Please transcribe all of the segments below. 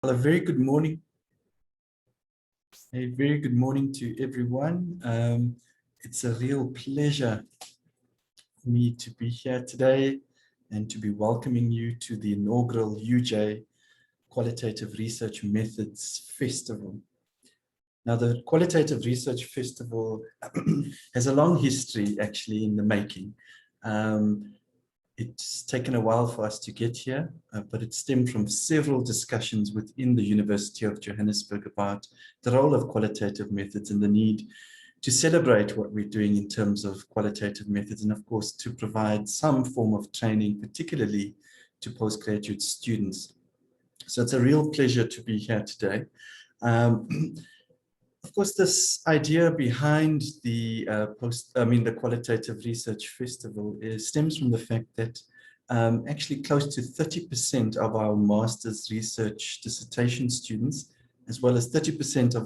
Well, a very good morning. A very good morning to everyone. It's a real pleasure for me to be here today and to be welcoming you to the inaugural UJ Qualitative Research Methods Festival. Now, the Qualitative Research Festival has a long history actually in the making. It's taken a while for us to get here, but it stemmed from several discussions within the University of Johannesburg about the role of qualitative methods and the need to celebrate what we're doing in terms of qualitative methods, and of course to provide some form of training, particularly to postgraduate students. So it's a real pleasure to be here today. Of course, this idea behind the the Qualitative Research Festival stems from the fact that actually close to 30% of our master's research dissertation students, as well as 30% of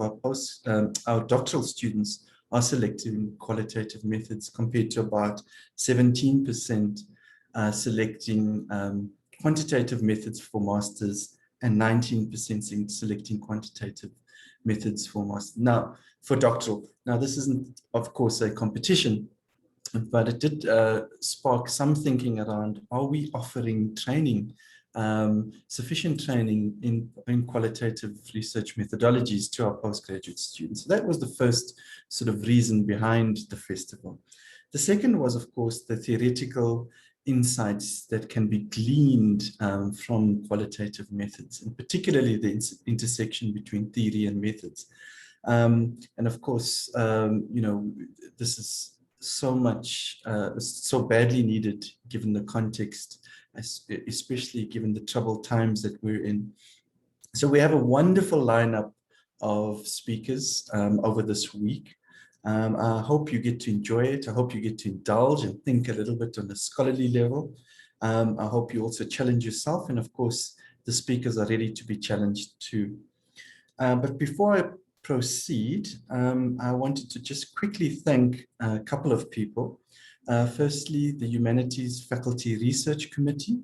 our doctoral students, are selecting qualitative methods, compared to about 17% selecting quantitative methods for masters and 19% selecting quantitative methods for master. Now, for doctoral. Now, this isn't, of course, a competition, but it did spark some thinking around, are we offering training, sufficient training in qualitative research methodologies to our postgraduate students? So that was the first sort of reason behind the festival. The second was, of course, the theoretical insights that can be gleaned from qualitative methods, and particularly the intersection between theory and methods. And of course, you know, this is so much, so badly needed given the context, especially given the troubled times that we're in. So we have a wonderful lineup of speakers over this week. I hope you get to enjoy it. I hope you get to indulge and think a little bit on a scholarly level. I hope you also challenge yourself. And of course, the speakers are ready to be challenged too. But before I proceed, I wanted to just quickly thank a couple of people. Firstly, the Humanities Faculty Research Committee,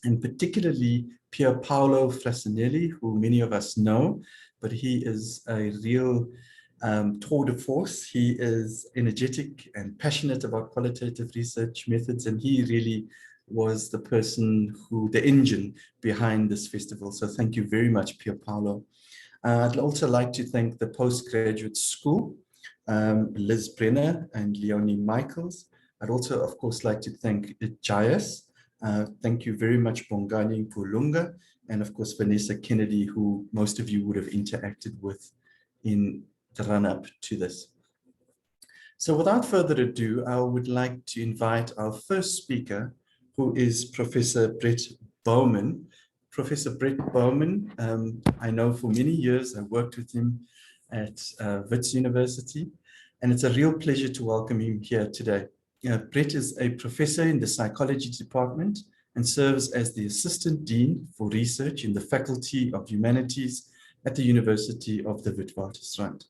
and particularly Pier Paolo Frassinelli, who many of us know, but he is a real tour de force. He is energetic and passionate about qualitative research methods, and he really was the person the engine behind this festival. So thank you very much, Pier Paolo. I'd also like to thank the Postgraduate School, Liz Brenner and Leonie Michaels. I'd also, of course, like to thank JIAS. Thank you very much, Bongani Pulunga, and of course, Vanessa Kennedy, who most of you would have interacted with in the run-up to this. So without further ado, I would like to invite our first speaker, who is Professor Brett Bowman. Professor Brett Bowman, I know for many years. I worked with him at Wits University, and it's a real pleasure to welcome him here today. Brett is a professor in the psychology department and serves as the Assistant Dean for Research in the Faculty of Humanities at the University of the Witwatersrand.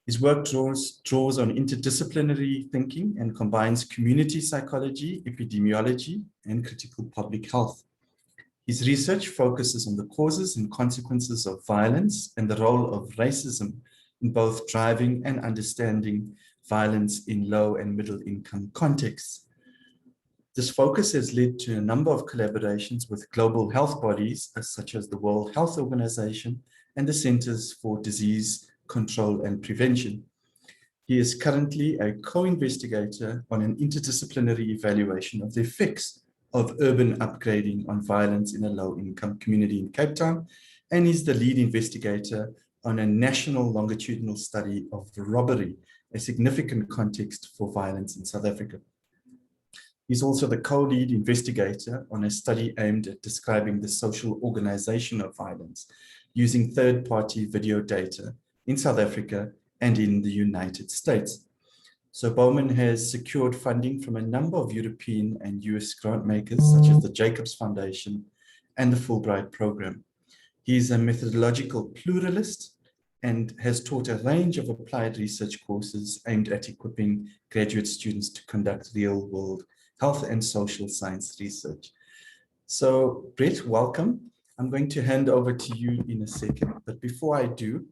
His work draws on interdisciplinary thinking and combines community psychology, epidemiology, and critical public health. His research focuses on the causes and consequences of violence and the role of racism in both driving and understanding violence in low and middle income contexts. This focus has led to a number of collaborations with global health bodies such as the World Health Organization and the Centers for Disease Control and Prevention. He is currently a co-investigator on an interdisciplinary evaluation of the effects of urban upgrading on violence in a low-income community in Cape Town, and is the lead investigator on a national longitudinal study of robbery, a significant context for violence in South Africa. He's also the co-lead investigator on a study aimed at describing the social organization of violence using third-party video data in South Africa and in the United States. So Bowman has secured funding from a number of European and US grant makers, such as the Jacobs Foundation and the Fulbright program. He is a methodological pluralist and has taught a range of applied research courses aimed at equipping graduate students to conduct real-world health and social science research. So Brett, welcome. I'm going to hand over to you in a second, but before I do,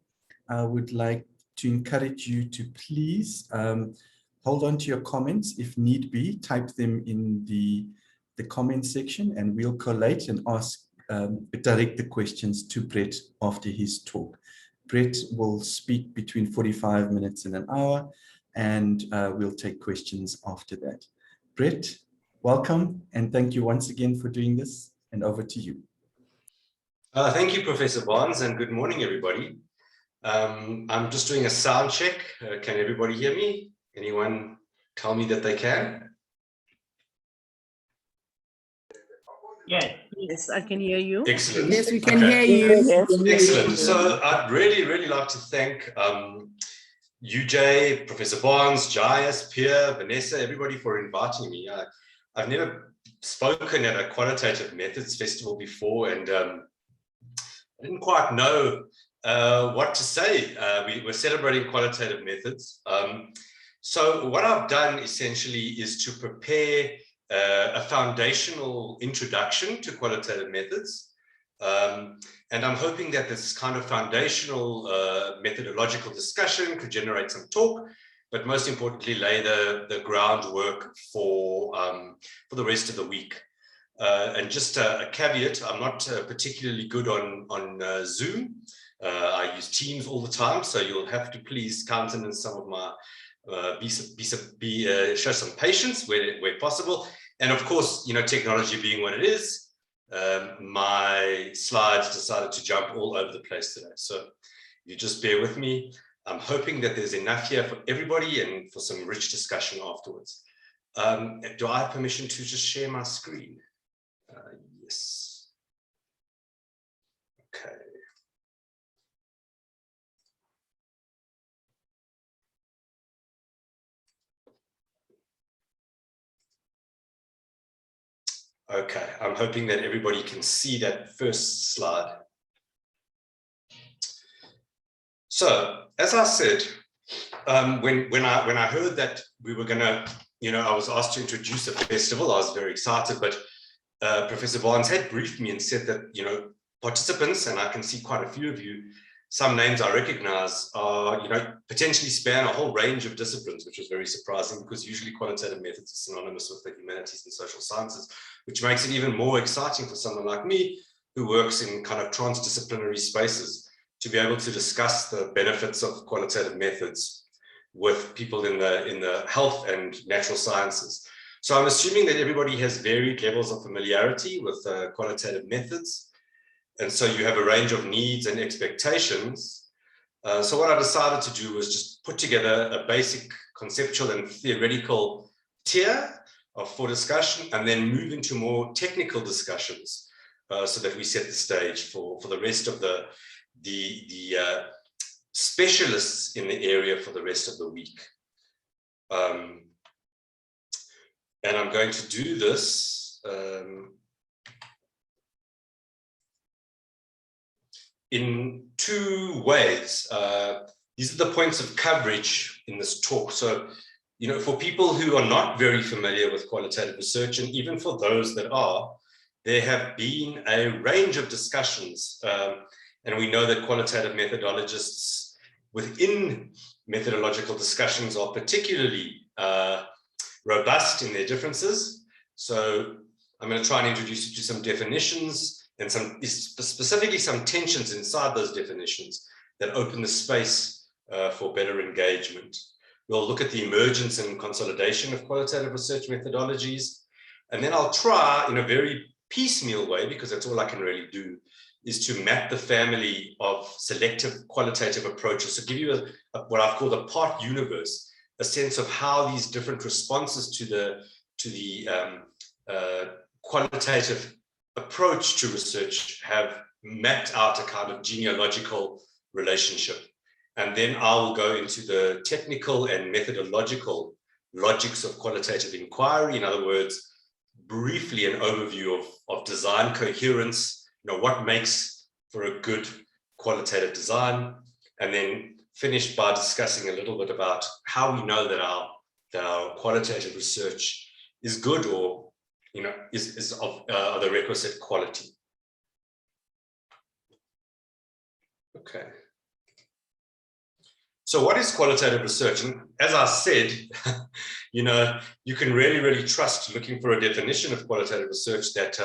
I would like to encourage you to please hold on to your comments. If need be, type them in the comment section and we'll collate and direct the questions to Brett after his talk. Brett will speak between 45 minutes and an hour, and we'll take questions after that. Brett, welcome, and thank you once again for doing this, and over to you. Thank you, Professor Barnes, and good morning, everybody. I'm just doing a sound check. Can everybody hear me? Anyone tell me that they can? Yes, I can hear you. Excellent. Yes, we can hear you. Yes. Excellent. So I'd really like to thank UJ, Professor Barnes, JIAS, Pierre, Vanessa, everybody for inviting me. I've never spoken at a qualitative methods festival before, and I didn't quite know what to say. We're celebrating qualitative methods. So what I've done essentially is to prepare a foundational introduction to qualitative methods. And I'm hoping that this kind of foundational methodological discussion could generate some talk, but most importantly, lay the groundwork for the rest of the week. And just a caveat, I'm not particularly good on Zoom. I use Teams all the time, so you'll have to please countenance some of my, show some patience where possible. And of course, you know, technology being what it is, my slides decided to jump all over the place today. So you just bear with me. I'm hoping that there's enough here for everybody and for some rich discussion afterwards. Do I have permission to just share my screen? Yes. Okay. Okay, I'm hoping that everybody can see that first slide. So, as I said, when I heard that we were going to, you know, I was asked to introduce a festival, I was very excited, but Professor Barnes had briefed me and said that, you know, participants, and I can see quite a few of you, some names I recognize are, you know, potentially span a whole range of disciplines, which was very surprising because usually qualitative methods are synonymous with the humanities and social sciences, which makes it even more exciting for someone like me who works in kind of transdisciplinary spaces to be able to discuss the benefits of qualitative methods with people in the health and natural sciences. So I'm assuming that everybody has varied levels of familiarity with qualitative methods. And so you have a range of needs and expectations. So what I decided to do was just put together a basic conceptual and theoretical tier for discussion, and then move into more technical discussions so that we set the stage for the rest of the specialists in the area for the rest of the week. And I'm going to do this in two ways. These are the points of coverage in this talk. So, you know, for people who are not very familiar with qualitative research, and even for those that are, there have been a range of discussions. And we know that qualitative methodologists within methodological discussions are particularly robust in their differences. So I'm going to try and introduce you to some definitions and specifically some tensions inside those definitions that open the space for better engagement. We'll look at the emergence and consolidation of qualitative research methodologies. And then I'll try in a very piecemeal way, because that's all I can really do, is to map the family of selective qualitative approaches. So give you what I've called a part universe, a sense of how these different responses to the qualitative approach to research have mapped out a kind of genealogical relationship. And then I will go into the technical and methodological logics of qualitative inquiry. In other words, briefly an overview of design coherence, you know, what makes for a good qualitative design, and then finish by discussing a little bit about how we know that our qualitative research is good, or, you know, is of the requisite quality. Okay. So what is qualitative research? And as I said, you know, you can really trust looking for a definition of qualitative research that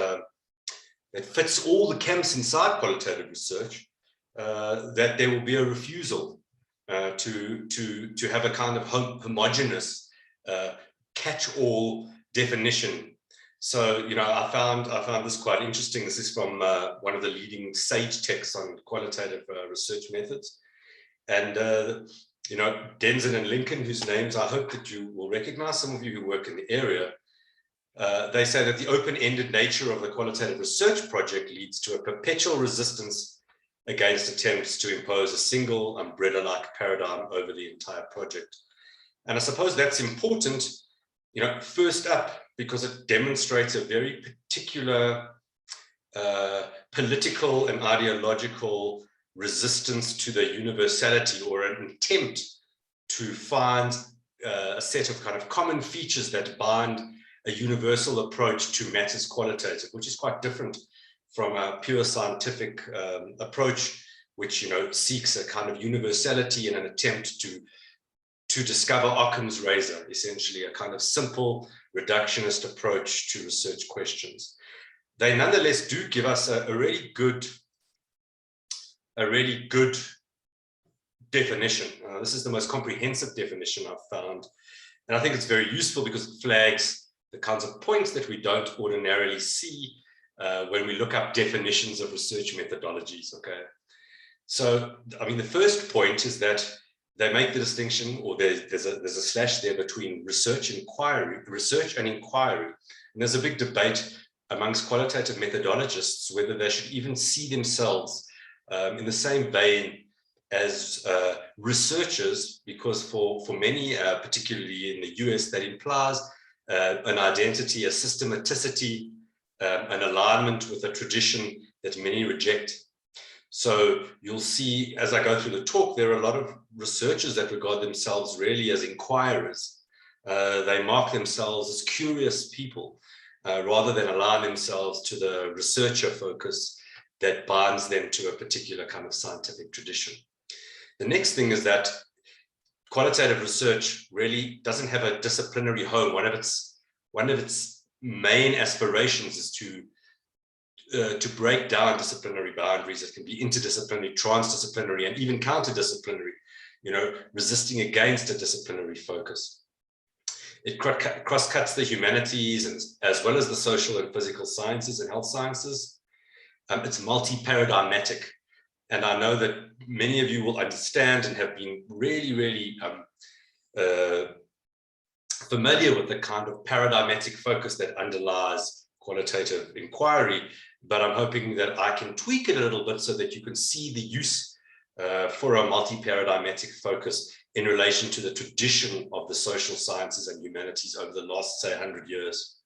that fits all the camps inside qualitative research, that there will be a refusal to have a kind of homogeneous catch-all definition. So, you know, I found this quite interesting. This is from one of the leading sage texts on qualitative research methods. And, you know, Denson and Lincoln, whose names I hope that you will recognize, some of you who work in the area, they say that the open-ended nature of the qualitative research project leads to a perpetual resistance against attempts to impose a single umbrella-like paradigm over the entire project. And I suppose that's important, you know, first up, because it demonstrates a very particular political and ideological resistance to the universality, or an attempt to find a set of kind of common features that bind a universal approach to matters qualitative, which is quite different from a pure scientific approach, which, you know, seeks a kind of universality in an attempt to discover Occam's razor, essentially a kind of simple reductionist approach to research questions. They nonetheless do give us a really good definition. This is the most comprehensive definition I've found. And I think it's very useful because it flags the kinds of points that we don't ordinarily see when we look up definitions of research methodologies, okay? So, I mean, the first point is that they make the distinction, or there's a slash there between research and inquiry. And there's a big debate amongst qualitative methodologists whether they should even see themselves in the same vein as researchers, because for many, particularly in the US, that implies an identity, a systematicity, an alignment with a tradition that many reject. So you'll see, as I go through the talk, there are a lot of researchers that regard themselves really as inquirers. They mark themselves as curious people, rather than align themselves to the researcher focus that binds them to a particular kind of scientific tradition. The next thing is that qualitative research really doesn't have a disciplinary home. One of its main aspirations is to break down disciplinary boundaries that can be interdisciplinary, transdisciplinary, and even counterdisciplinary, you know, resisting against a disciplinary focus. It cross-cuts the humanities as well as the social and physical sciences and health sciences. It's multi-paradigmatic. And I know that many of you will understand and have been really familiar with the kind of paradigmatic focus that underlies qualitative inquiry, but I'm hoping that I can tweak it a little bit so that you can see the use for a multi-paradigmatic focus in relation to the tradition of the social sciences and humanities over the last, say, 100 years.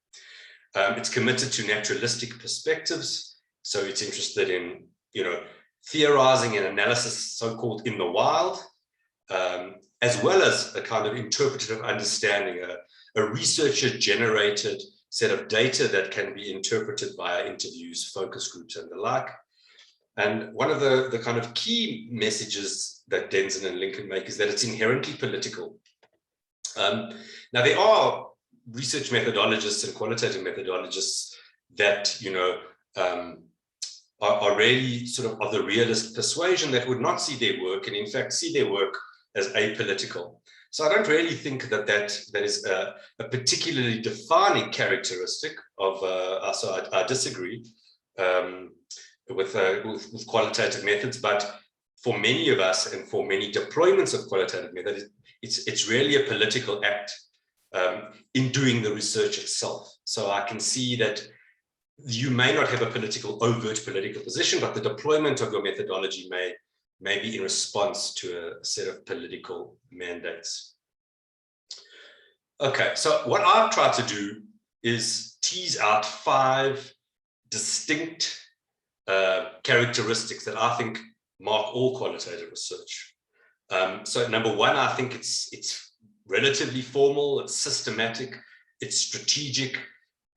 It's committed to naturalistic perspectives, so it's interested in, you know, theorizing and analysis, so-called in the wild, as well as a kind of interpretive understanding, a researcher-generated set of data that can be interpreted via interviews, focus groups, and the like. And one of the kind of key messages that Denson and Lincoln make is that it's inherently political. Now, there are research methodologists and qualitative methodologists that, you know, are really sort of the realist persuasion that would not see their work, and in fact see their work as apolitical. So I don't really think that is a particularly defining characteristic of so I disagree with qualitative methods, but for many of us and for many deployments of qualitative methods, it's really a political act in doing the research itself. So I can see that you may not have a overt political position, but the deployment of your methodology may be in response to a set of political mandates. Okay, so what I've tried to do is tease out 5 distinct characteristics that I think mark all qualitative research. So number 1, I think it's relatively formal, it's systematic, it's strategic,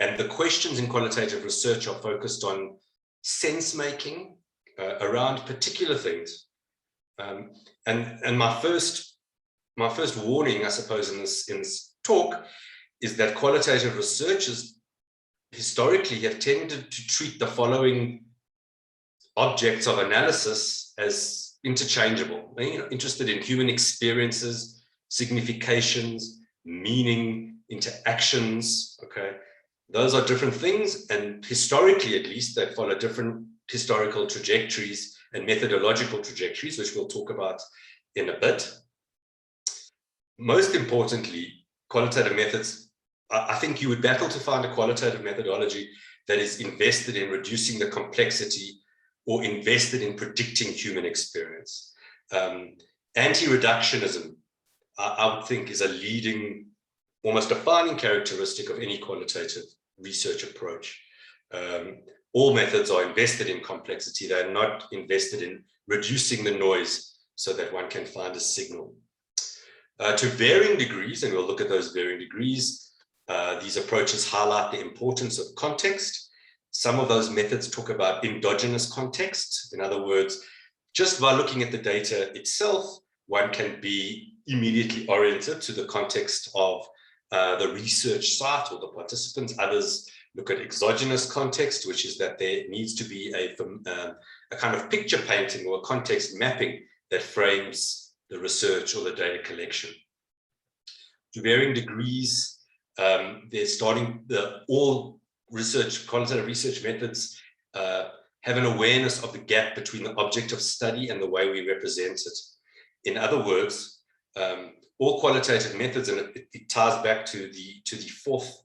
and the questions in qualitative research are focused on sense making around particular things. And my first warning, I suppose, in this talk is that qualitative researchers historically have tended to treat the following objects of analysis as interchangeable. They're interested in human experiences, significations, meaning, interactions. Okay, those are different things, and historically, at least, they follow different historical trajectories and methodological trajectories, which we'll talk about in a bit. Most importantly, qualitative methods, I think you would battle to find a qualitative methodology that is invested in reducing the complexity or invested in predicting human experience. Anti-reductionism, I would think, is a leading, almost defining characteristic of any qualitative research approach. All methods are invested in complexity. They're not invested in reducing the noise so that one can find a signal. To varying degrees, and we'll look at those varying degrees, these approaches highlight the importance of context. Some of those methods talk about endogenous context. In other words, just by looking at the data itself, one can be immediately oriented to the context of the research site or the participants. Others look at exogenous context, which is that there needs to be a kind of picture painting or a context mapping that frames the research or the data collection. To varying degrees, they're starting all qualitative research methods have an awareness of the gap between the object of study and the way we represent it. In other words, all qualitative methods, and it ties back to the fourth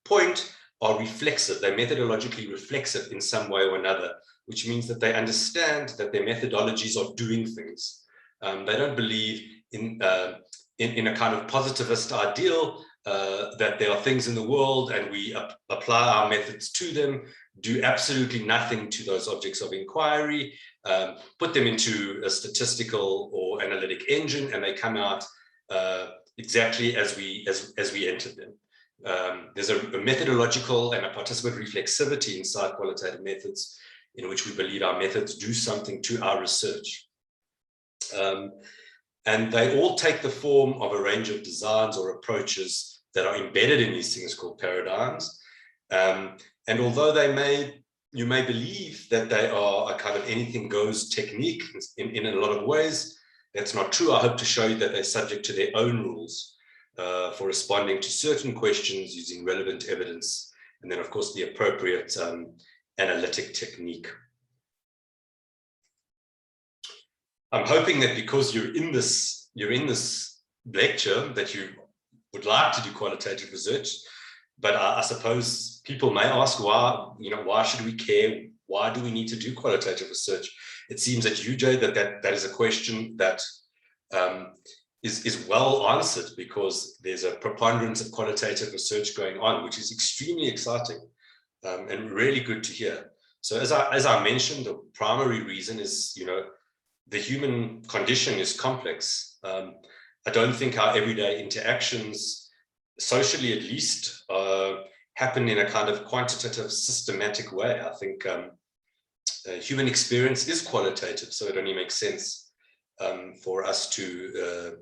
point, are reflexive. They're methodologically reflexive in some way or another, which means that they understand that their methodologies are doing things. They don't believe in a kind of positivist ideal that there are things in the world and we apply our methods to them, do absolutely nothing to those objects of inquiry, put them into a statistical or analytic engine, and they come out exactly as we entered them. There's a methodological and a participant reflexivity inside qualitative methods in which we believe our methods do something to our research. And they all take the form of a range of designs or approaches that are embedded in these things called paradigms. And although you may believe that they are a kind of anything goes technique in a lot of ways, that's not true. I hope to show you that they're subject to their own rules for responding to certain questions using relevant evidence, and then of course the appropriate analytic technique. I'm hoping that because you're in this lecture that you would like to do qualitative research, but I suppose people may ask why should we care? Why do we need to do qualitative research? It seems at UJ that is a question that is well answered, because there's a preponderance of qualitative research going on, which is extremely exciting and really good to hear. So as I mentioned, the primary reason is, the human condition is complex. I don't think our everyday interactions, socially at least, happen in a kind of quantitative, systematic way. I think human experience is qualitative, so it only makes sense for us to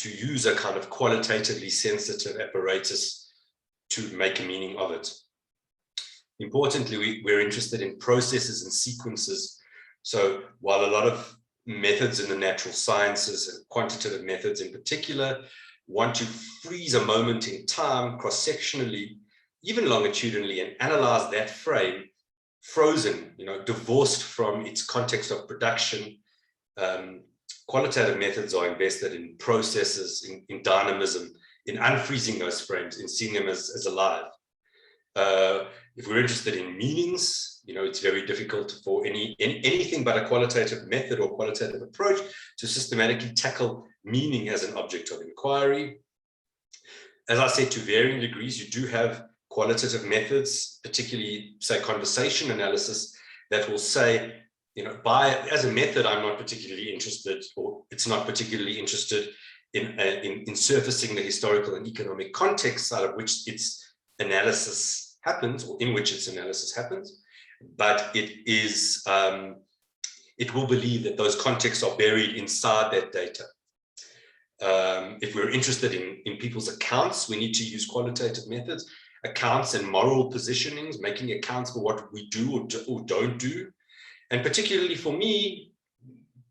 use a kind of qualitatively sensitive apparatus to make a meaning of it. Importantly, we're interested in processes and sequences. So while a lot of methods in the natural sciences, and quantitative methods in particular, want to freeze a moment in time cross-sectionally, even longitudinally, and analyze that frame frozen, divorced from its context of production. Qualitative methods are invested in processes, in dynamism, in unfreezing those frames, in seeing them as alive. If we're interested in meanings, it's very difficult for anything but a qualitative method or qualitative approach to systematically tackle meaning as an object of inquiry. As I said, to varying degrees, you do have qualitative methods, particularly, say, conversation analysis, that will say, as a method, I'm not particularly interested, or it's not particularly interested in surfacing the historical and economic context out of which its analysis happens, or in which its analysis happens, but it is it will believe that those contexts are buried inside that data. If we're interested in people's accounts, we need to use qualitative methods, accounts and moral positionings, making accounts for what we do or don't do. And particularly for me,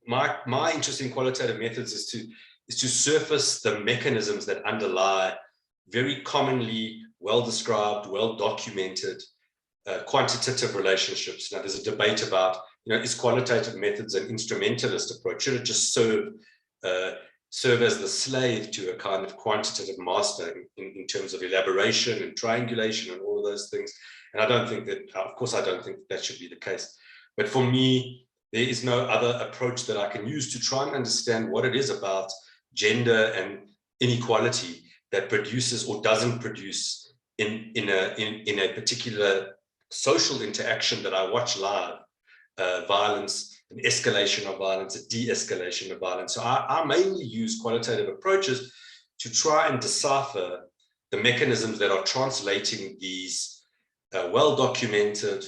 my interest in qualitative methods is to surface the mechanisms that underlie very commonly well-described, well-documented quantitative relationships. Now, there's a debate about, is qualitative methods an instrumentalist approach? Should it just serve as the slave to a kind of quantitative master in terms of elaboration and triangulation and all of those things? And I don't think that, of course, I don't think that should be the case. But for me, there is no other approach that I can use to try and understand what it is about gender and inequality that produces or doesn't produce in a particular social interaction that I watch live, violence, an escalation of violence, a de-escalation of violence. So I mainly use qualitative approaches to try and decipher the mechanisms that are translating these well-documented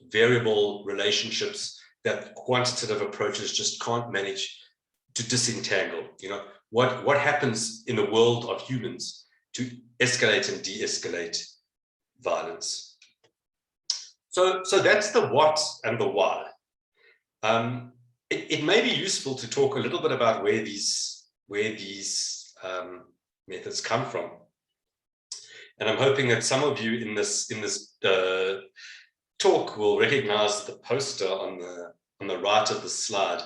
variable relationships that quantitative approaches just can't manage to disentangle. What happens in the world of humans to escalate and de-escalate violence. So that's the what and the why. It may be useful to talk a little bit about where these methods come from. And I'm hoping that some of you in this talk will recognize the poster on the right of the slide,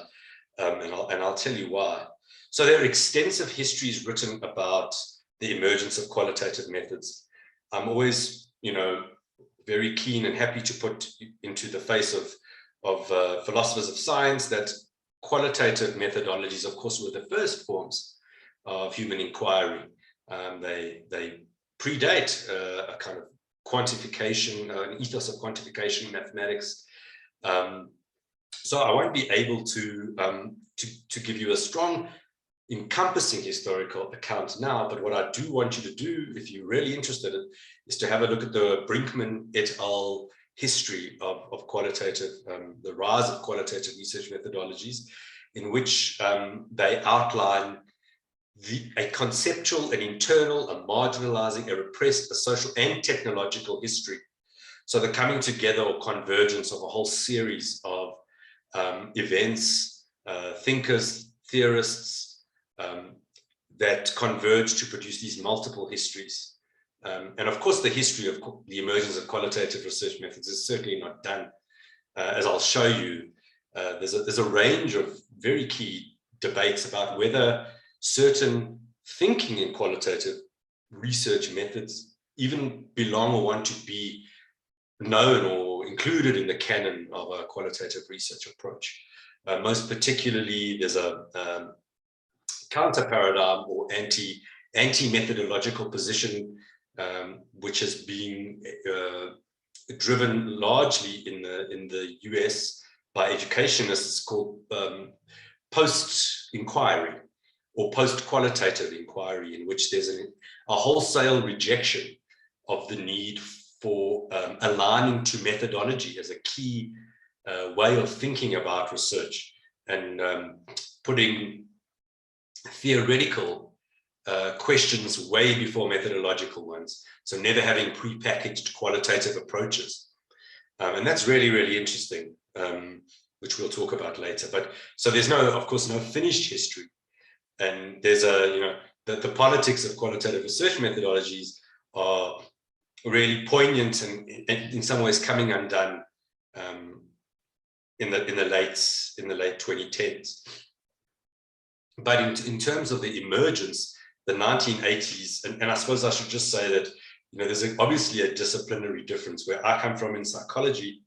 and I'll tell you why. So there are extensive histories written about the emergence of qualitative methods. I'm always, very keen and happy to put into the face of philosophers of science that qualitative methodologies, of course, were the first forms of human inquiry. They predate a kind of quantification, an ethos of quantification in mathematics. So I won't be able to give you a strong, encompassing historical account now, but what I do want you to do, if you're really interested, is to have a look at the Brinkman et al. History of qualitative, the rise of qualitative research methodologies, in which they outline a conceptual, an internal, a marginalizing, a repressed, a social and technological history. So the coming together or convergence of a whole series of events, thinkers, theorists, that converge to produce these multiple histories. And of course, the history of the emergence of qualitative research methods is certainly not done. As I'll show you, there's a range of very key debates about whether certain thinking in qualitative research methods even belong or want to be known or included in the canon of a qualitative research approach. Most particularly, there's a counter paradigm or anti-methodological position, which has been driven largely in the US by educationists, called post-inquiry or post-qualitative inquiry, in which there's a wholesale rejection of the need for aligning to methodology as a key way of thinking about research, and putting theoretical questions way before methodological ones. So never having pre-packaged qualitative approaches. And that's really, really interesting, which we'll talk about later. But so there's of course, no finished history. And there's the politics of qualitative research methodologies are really poignant and in some ways coming undone in the late 2010s. But in terms of the emergence, the 1980s, and I suppose I should just say that there's obviously a disciplinary difference. Where I come from in psychology,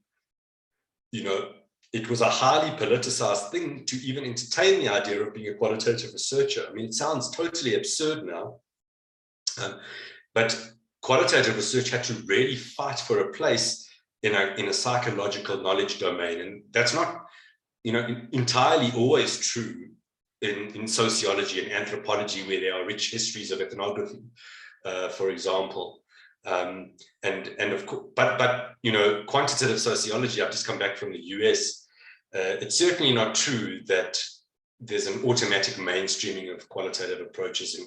it was a highly politicized thing to even entertain the idea of being a qualitative researcher. I mean, it sounds totally absurd now, but qualitative research had to really fight for a place in a psychological knowledge domain, and that's not entirely always true in sociology and anthropology, where there are rich histories of ethnography, for example. And of course, but quantitative sociology, I've just come back from the US, it's certainly not true that there's an automatic mainstreaming of qualitative approaches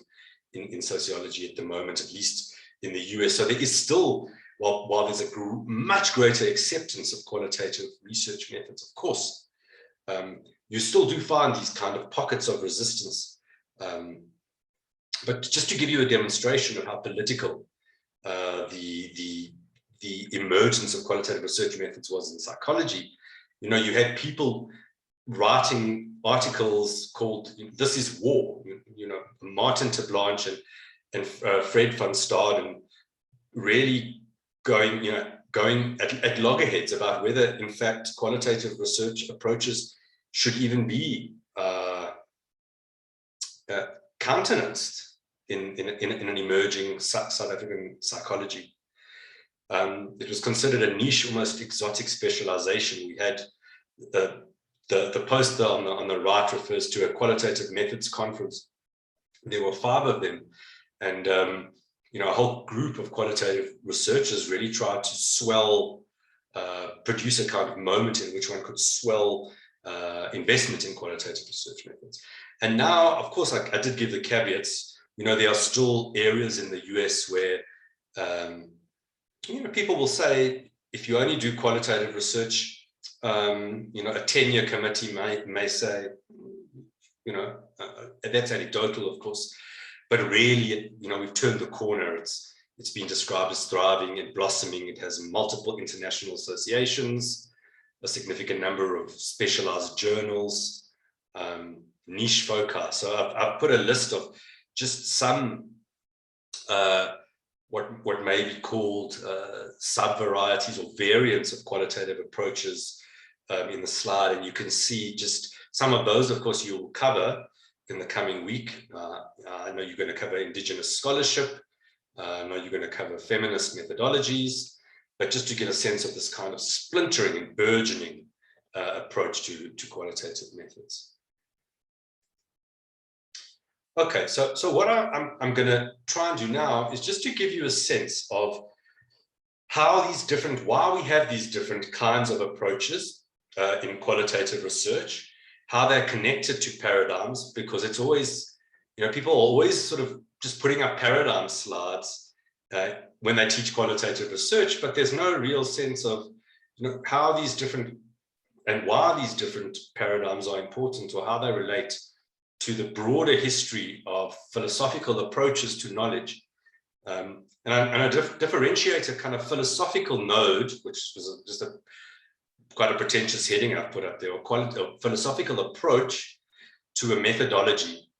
in sociology at the moment, at least in the US. So there is still, while there's a much greater acceptance of qualitative research methods, of course, you still do find these kind of pockets of resistance. But just to give you a demonstration of how political the emergence of qualitative research methods was in psychology, you know, you had people writing articles called "This is War," you know, Martin Tablanche and Fred van Staden really going at loggerheads about whether, in fact, qualitative research approaches should even be countenanced in an emerging South African psychology. It was considered a niche, almost exotic specialization. We had the poster on the right refers to a qualitative methods conference. There were 5 of them, and you know, a whole group of qualitative researchers really tried to swell, produce a kind of moment in which one could swell investment in qualitative research methods. And now, of course, I did give the caveats. You know, there are still areas in the US where you know, people will say, if you only do qualitative research, you know, a 10-year committee may say, you know, that's anecdotal, of course, but really, you know, we've turned the corner. It's been described as thriving and blossoming. It has multiple international associations, a significant number of specialized journals, niche foci. So I've put a list of just some what may be called sub-varieties or variants of qualitative approaches in the slide, and you can see just some of those. Of course, you'll cover in the coming week. I know you're going to cover Indigenous scholarship. I know you're going to cover feminist methodologies, but just to get a sense of this kind of splintering and burgeoning approach to qualitative methods. Okay, so what I'm going to try and do now is just to give you a sense of how why we have these different kinds of approaches in qualitative research, how they're connected to paradigms, because it's always, you know, people are always sort of just putting up paradigm slides when they teach qualitative research, but there's no real sense of, you know, how these different and why these different paradigms are important, or how they relate to the broader history of philosophical approaches to knowledge. And I differentiate a kind of philosophical node, which was just quite a pretentious heading I've put up there, a philosophical approach to a methodology.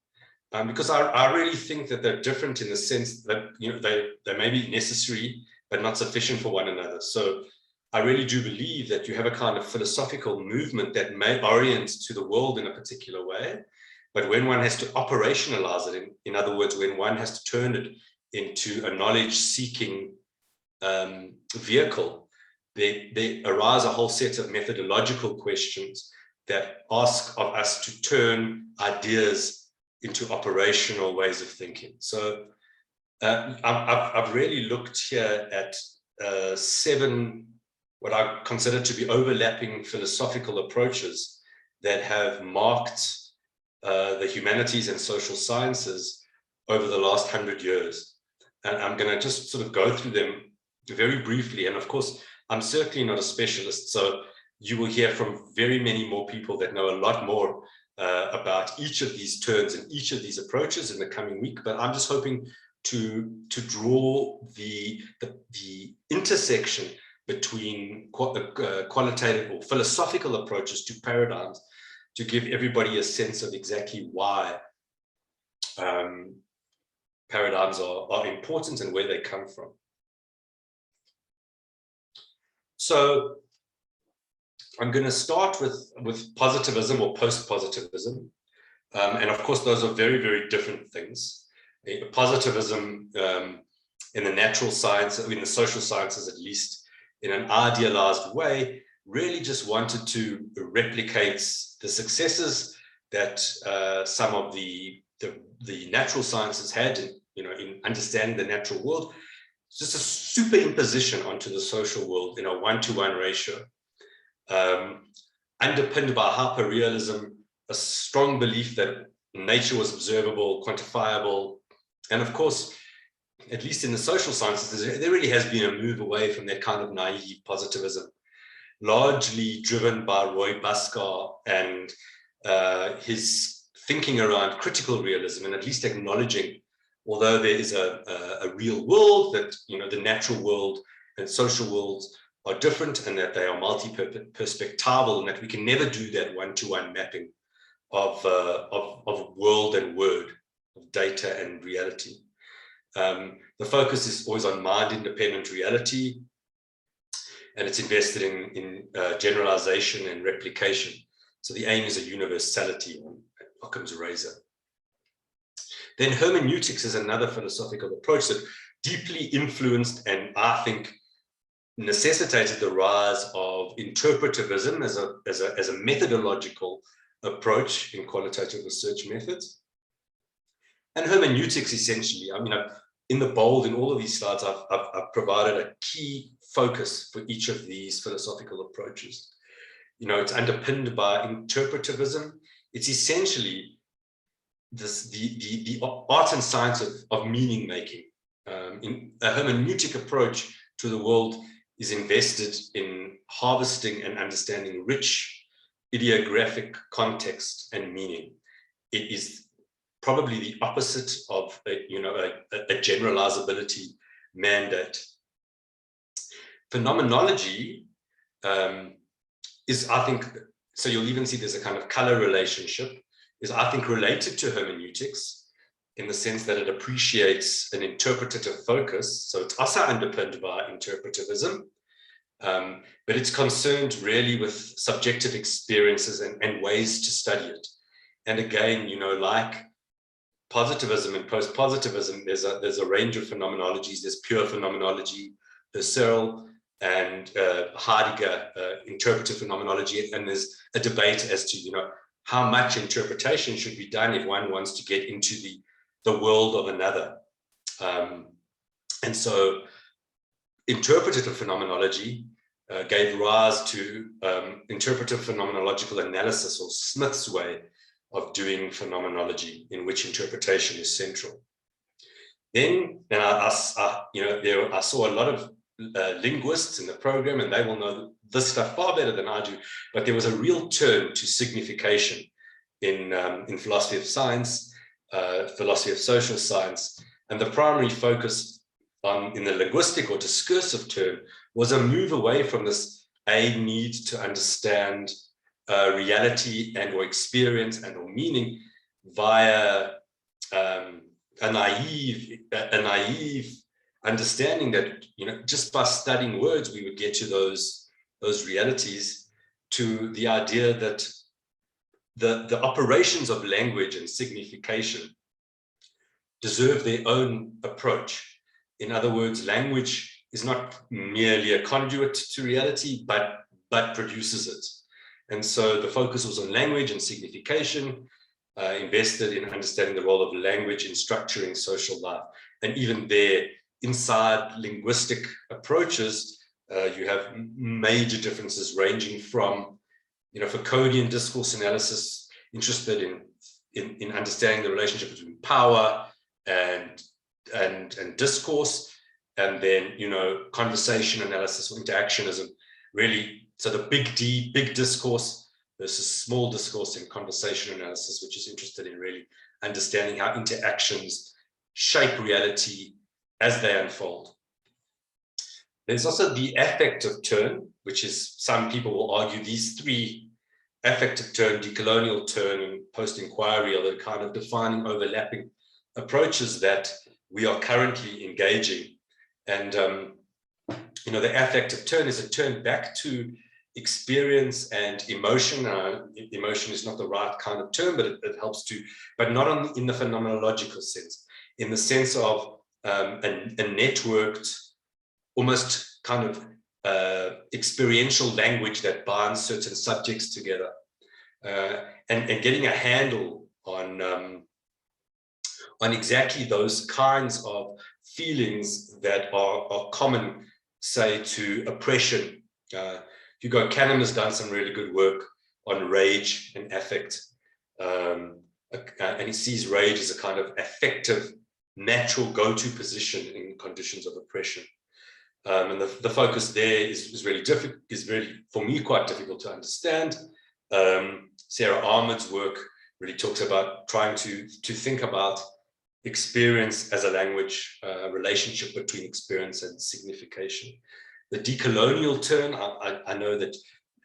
Because I really think that they're different in the sense that, you know, they may be necessary, but not sufficient for one another. So I really do believe that you have a kind of philosophical movement that may orient to the world in a particular way. But when one has to operationalize it, in other words, when one has to turn it into a knowledge-seeking vehicle, there arise a whole set of methodological questions that ask of us to turn ideas into operational ways of thinking. So I've really looked here at 7 what I consider to be overlapping philosophical approaches that have marked the humanities and social sciences over the last 100 years. And I'm going to just sort of go through them very briefly. And of course, I'm certainly not a specialist, so you will hear from very many more people that know a lot more about each of these turns and each of these approaches in the coming week. But I'm just hoping to draw the intersection between qualitative or philosophical approaches to paradigms, to give everybody a sense of exactly why paradigms are important and where they come from. So I'm going to start with positivism or post-positivism. And of course, those are very, very different things. Positivism in the natural science, in the social sciences at least, in an idealized way, really just wanted to replicate the successes that some of the natural sciences had in understanding the natural world. It's just a superimposition onto the social world in a 1-to-1 ratio. underpinned by hyperrealism, a strong belief that nature was observable, quantifiable, and of course, at least in the social sciences, there really has been a move away from that kind of naive positivism, largely driven by Roy Bhaskar and his thinking around critical realism, and at least acknowledging, although there is a real world, that the natural world and social worlds are different, and that they are multi-perspectival, and that we can never do that one-to-one mapping of world and word, of data and reality. The focus is always on mind-independent reality, and it's invested in generalization and replication. So the aim is a universality on Occam's razor. Then hermeneutics is another philosophical approach that deeply influenced, and I think necessitated, the rise of interpretivism as a methodological approach in qualitative research methods. And hermeneutics, essentially, I mean, in the bold, in all of these slides, I've provided a key focus for each of these philosophical approaches. It's underpinned by interpretivism. It's essentially the art and science of meaning making. In a hermeneutic approach to the world is invested in harvesting and understanding rich ideographic context and meaning. It is probably the opposite of a generalizability mandate. Phenomenology is, I think, so you'll even see there's a kind of color relationship, is, I think, related to hermeneutics in the sense that it appreciates an interpretative focus. So it's also underpinned by interpretivism, but it's concerned really with subjective experiences and ways to study it. And again, like positivism and post-positivism, there's a range of phenomenologies. There's pure phenomenology, Husserl and Heidegger, interpretive phenomenology, and there's a debate as to how much interpretation should be done if one wants to get into the world of another. And so interpretative phenomenology gave rise to interpretive phenomenological analysis, or Smith's way of doing phenomenology, in which interpretation is central. Then, and I saw a lot of linguists in the program, and they will know this stuff far better than I do, but there was a real turn to signification in philosophy of science, philosophy of social science, and the primary focus in the linguistic or discursive turn was a move away from this need to understand reality and or experience and or meaning via a naive understanding that just by studying words we would get to those realities, to the idea that the operations of language and signification deserve their own approach. In other words, language is not merely a conduit to reality, but produces it. And so the focus was on language and signification, invested in understanding the role of language in structuring social life. And even there, inside linguistic approaches, you have major differences ranging from, Foucauldian discourse analysis, interested in understanding the relationship between power and discourse, and then, conversation analysis or interactionism, really. So the big D, big discourse versus small discourse in conversation analysis, which is interested in really understanding how interactions shape reality as they unfold. There's also the affective turn, which is, some people will argue, these three, affective turn, decolonial turn, and post-inquiry, are the kind of defining, overlapping approaches that we are currently engaging. And, the affective turn is a turn back to experience and emotion. Emotion is not the right kind of term, but it helps to, but not in the phenomenological sense, in the sense of a networked, almost kind of experiential language that binds certain subjects together, and getting a handle on exactly those kinds of feelings that are common, say, to oppression. Hugo Cannon has done some really good work on rage and affect. And he sees rage as a kind of affective, natural go-to position in conditions of oppression. And the focus there is really difficult, is really, for me, quite difficult to understand. Sarah Ahmed's work really talks about trying to think about experience as a language, relationship between experience and signification. The decolonial turn, I know that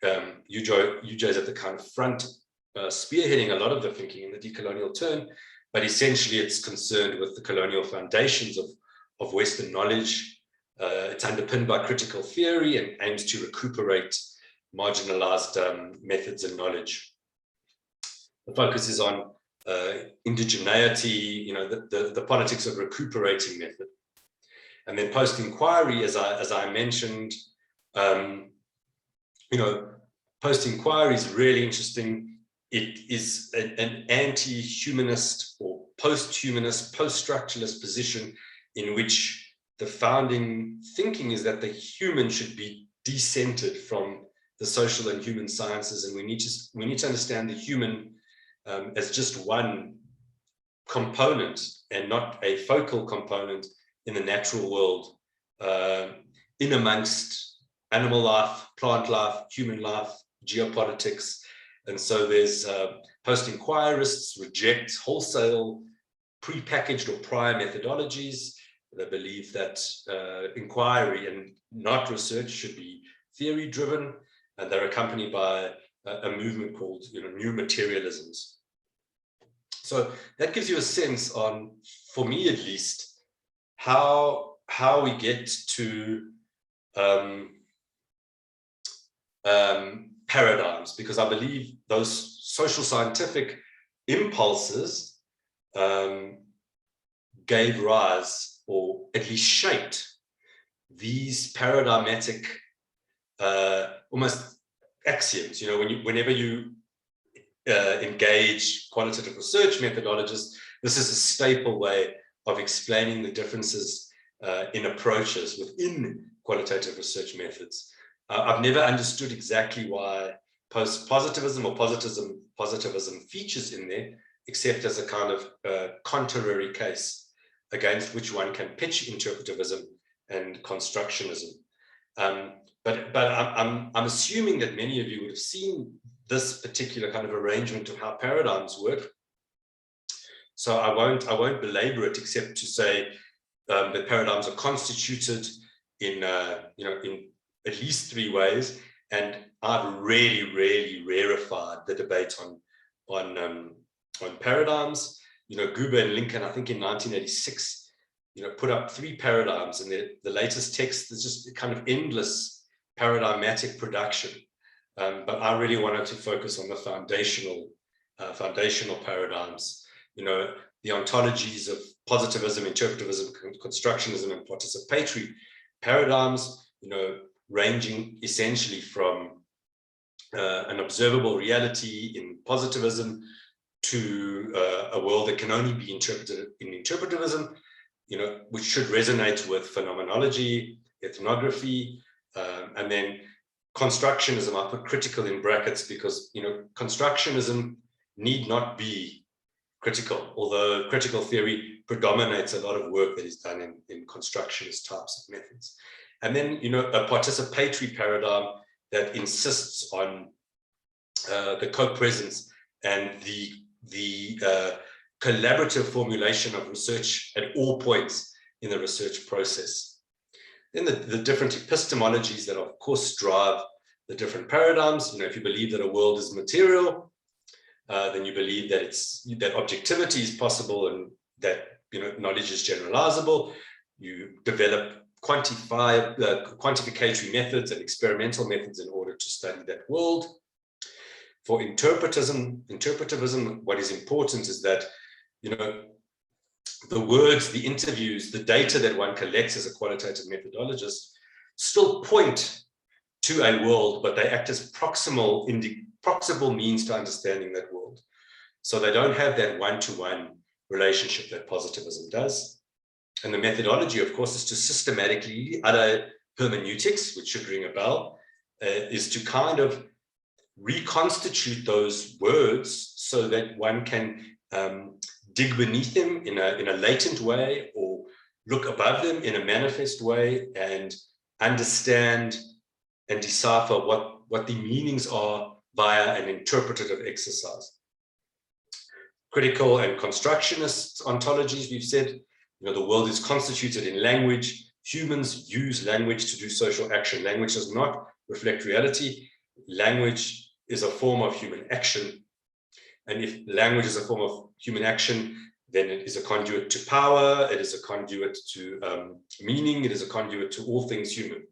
UJ is at the kind of front, spearheading a lot of the thinking in the decolonial turn, but essentially it's concerned with the colonial foundations of Western knowledge. It's underpinned by critical theory and aims to recuperate marginalized methods and knowledge. The focus is on indigeneity, the politics of recuperating method. And then post-inquiry, as I mentioned, post-inquiry is really interesting. It is an anti-humanist or post-humanist, post-structuralist position in which the founding thinking is that the human should be decentered from the social and human sciences, and we need to understand the human as just one component and not a focal component in the natural world, in amongst animal life, plant life, human life, geopolitics. And so there's post-inquirists reject wholesale pre-packaged or prior methodologies. They believe that inquiry and not research should be theory-driven, and they're accompanied by a movement called new materialisms. So that gives you a sense on, for me at least, how we get to paradigms, because I believe those social scientific impulses gave rise, or at least shaped, these paradigmatic almost axioms. Whenever you engage qualitative research methodologists, this is a staple way of explaining the differences in approaches within qualitative research methods. I've never understood exactly why positivism or positivism features in there, except as a kind of contrary case against which one can pitch interpretivism and constructionism. But I'm assuming that many of you would have seen this particular kind of arrangement of how paradigms work. So I won't belabor it, except to say that paradigms are constituted in at least three ways, and I've really rarefied the debate on paradigms. Guber and Lincoln, I think in 1986, put up three paradigms, and the latest text is just kind of endless paradigmatic production. But I really wanted to focus on the foundational paradigms. The ontologies of positivism, interpretivism, constructionism, and participatory paradigms. Ranging essentially from an observable reality in positivism to a world that can only be interpreted in interpretivism, which should resonate with phenomenology, ethnography, and then constructionism. I put critical in brackets because constructionism need not be critical, although critical theory predominates a lot of work that is done in constructionist types of methods. And then a participatory paradigm that insists on the co-presence and the collaborative formulation of research at all points in the research process. Then the different epistemologies that of course drive the different paradigms. If you believe that a world is material, then you believe that objectivity is possible and that knowledge is generalizable. You develop quantificatory methods and experimental methods in order to study that world. For interpretivism, what is important is that the words, the interviews, the data that one collects as a qualitative methodologist still point to a world, but they act as proximal means to understanding that world. So they don't have that one-to-one relationship that positivism does. And the methodology, of course, is to systematically, other hermeneutics, which should ring a bell, is to kind of reconstitute those words so that one can dig beneath them in a latent way, or look above them in a manifest way, and understand and decipher what the meanings are via an interpretative exercise. Critical and constructionist ontologies, we've said, the world is constituted in language. Humans use language to do social action. Language does not reflect reality. Language is a form of human action. And if language is a form of human action, then it is a conduit to power, it is a conduit to meaning, it is a conduit to all things human.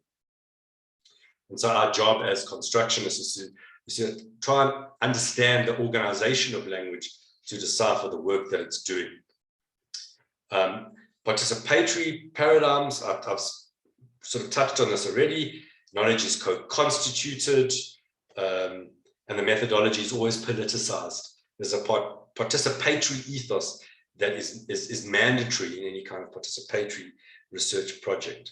And so our job as constructionists is to try and understand the organization of language to decipher the work that it's doing. Participatory paradigms, I've sort of touched on this already. Knowledge is co-constituted, and the methodology is always politicized. There's a participatory ethos that is mandatory in any kind of participatory research project.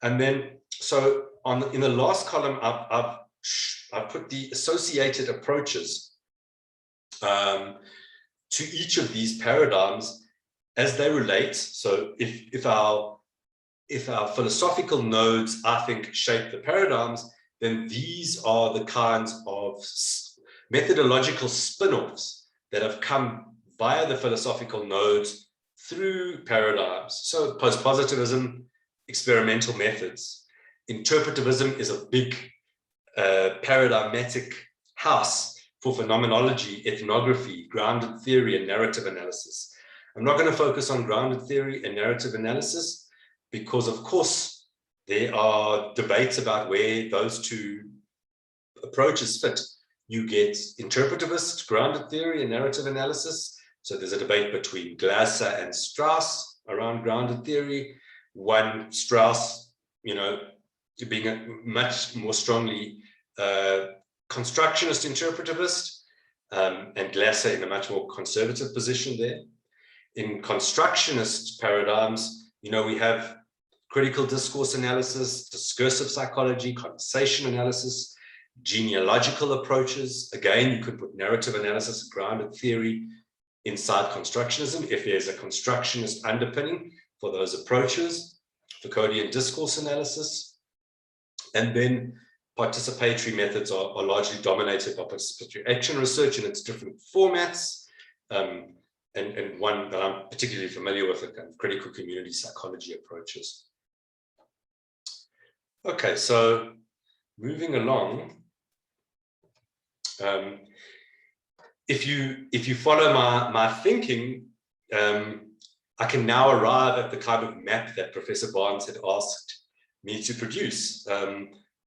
And then, so in the last column, I've put the associated approaches to each of these paradigms as they relate. So if our philosophical nodes, I think, shape the paradigms, then these are the kinds of methodological spin-offs that have come via the philosophical nodes through paradigms. So post-positivism, experimental methods. Interpretivism is a big paradigmatic house for phenomenology, ethnography, grounded theory, and narrative analysis. I'm not going to focus on grounded theory and narrative analysis because, of course, there are debates about where those two approaches fit. You get interpretivist grounded theory and narrative analysis. So there's a debate between Glasser and Strauss around grounded theory. One, Strauss, being a much more strongly constructionist interpretivist, and Glasser in a much more conservative position there. In constructionist paradigms, we have critical discourse analysis, discursive psychology, conversation analysis, genealogical approaches. Again, you could put narrative analysis, grounded theory inside constructionism if there's a constructionist underpinning for those approaches, Foucauldian discourse analysis. And then participatory methods are largely dominated by participatory action research in its different formats. And one that I'm particularly familiar with are kind of critical community psychology approaches. Okay, so moving along, if you follow my thinking, I can now arrive at the kind of map that Professor Barnes had asked me to produce.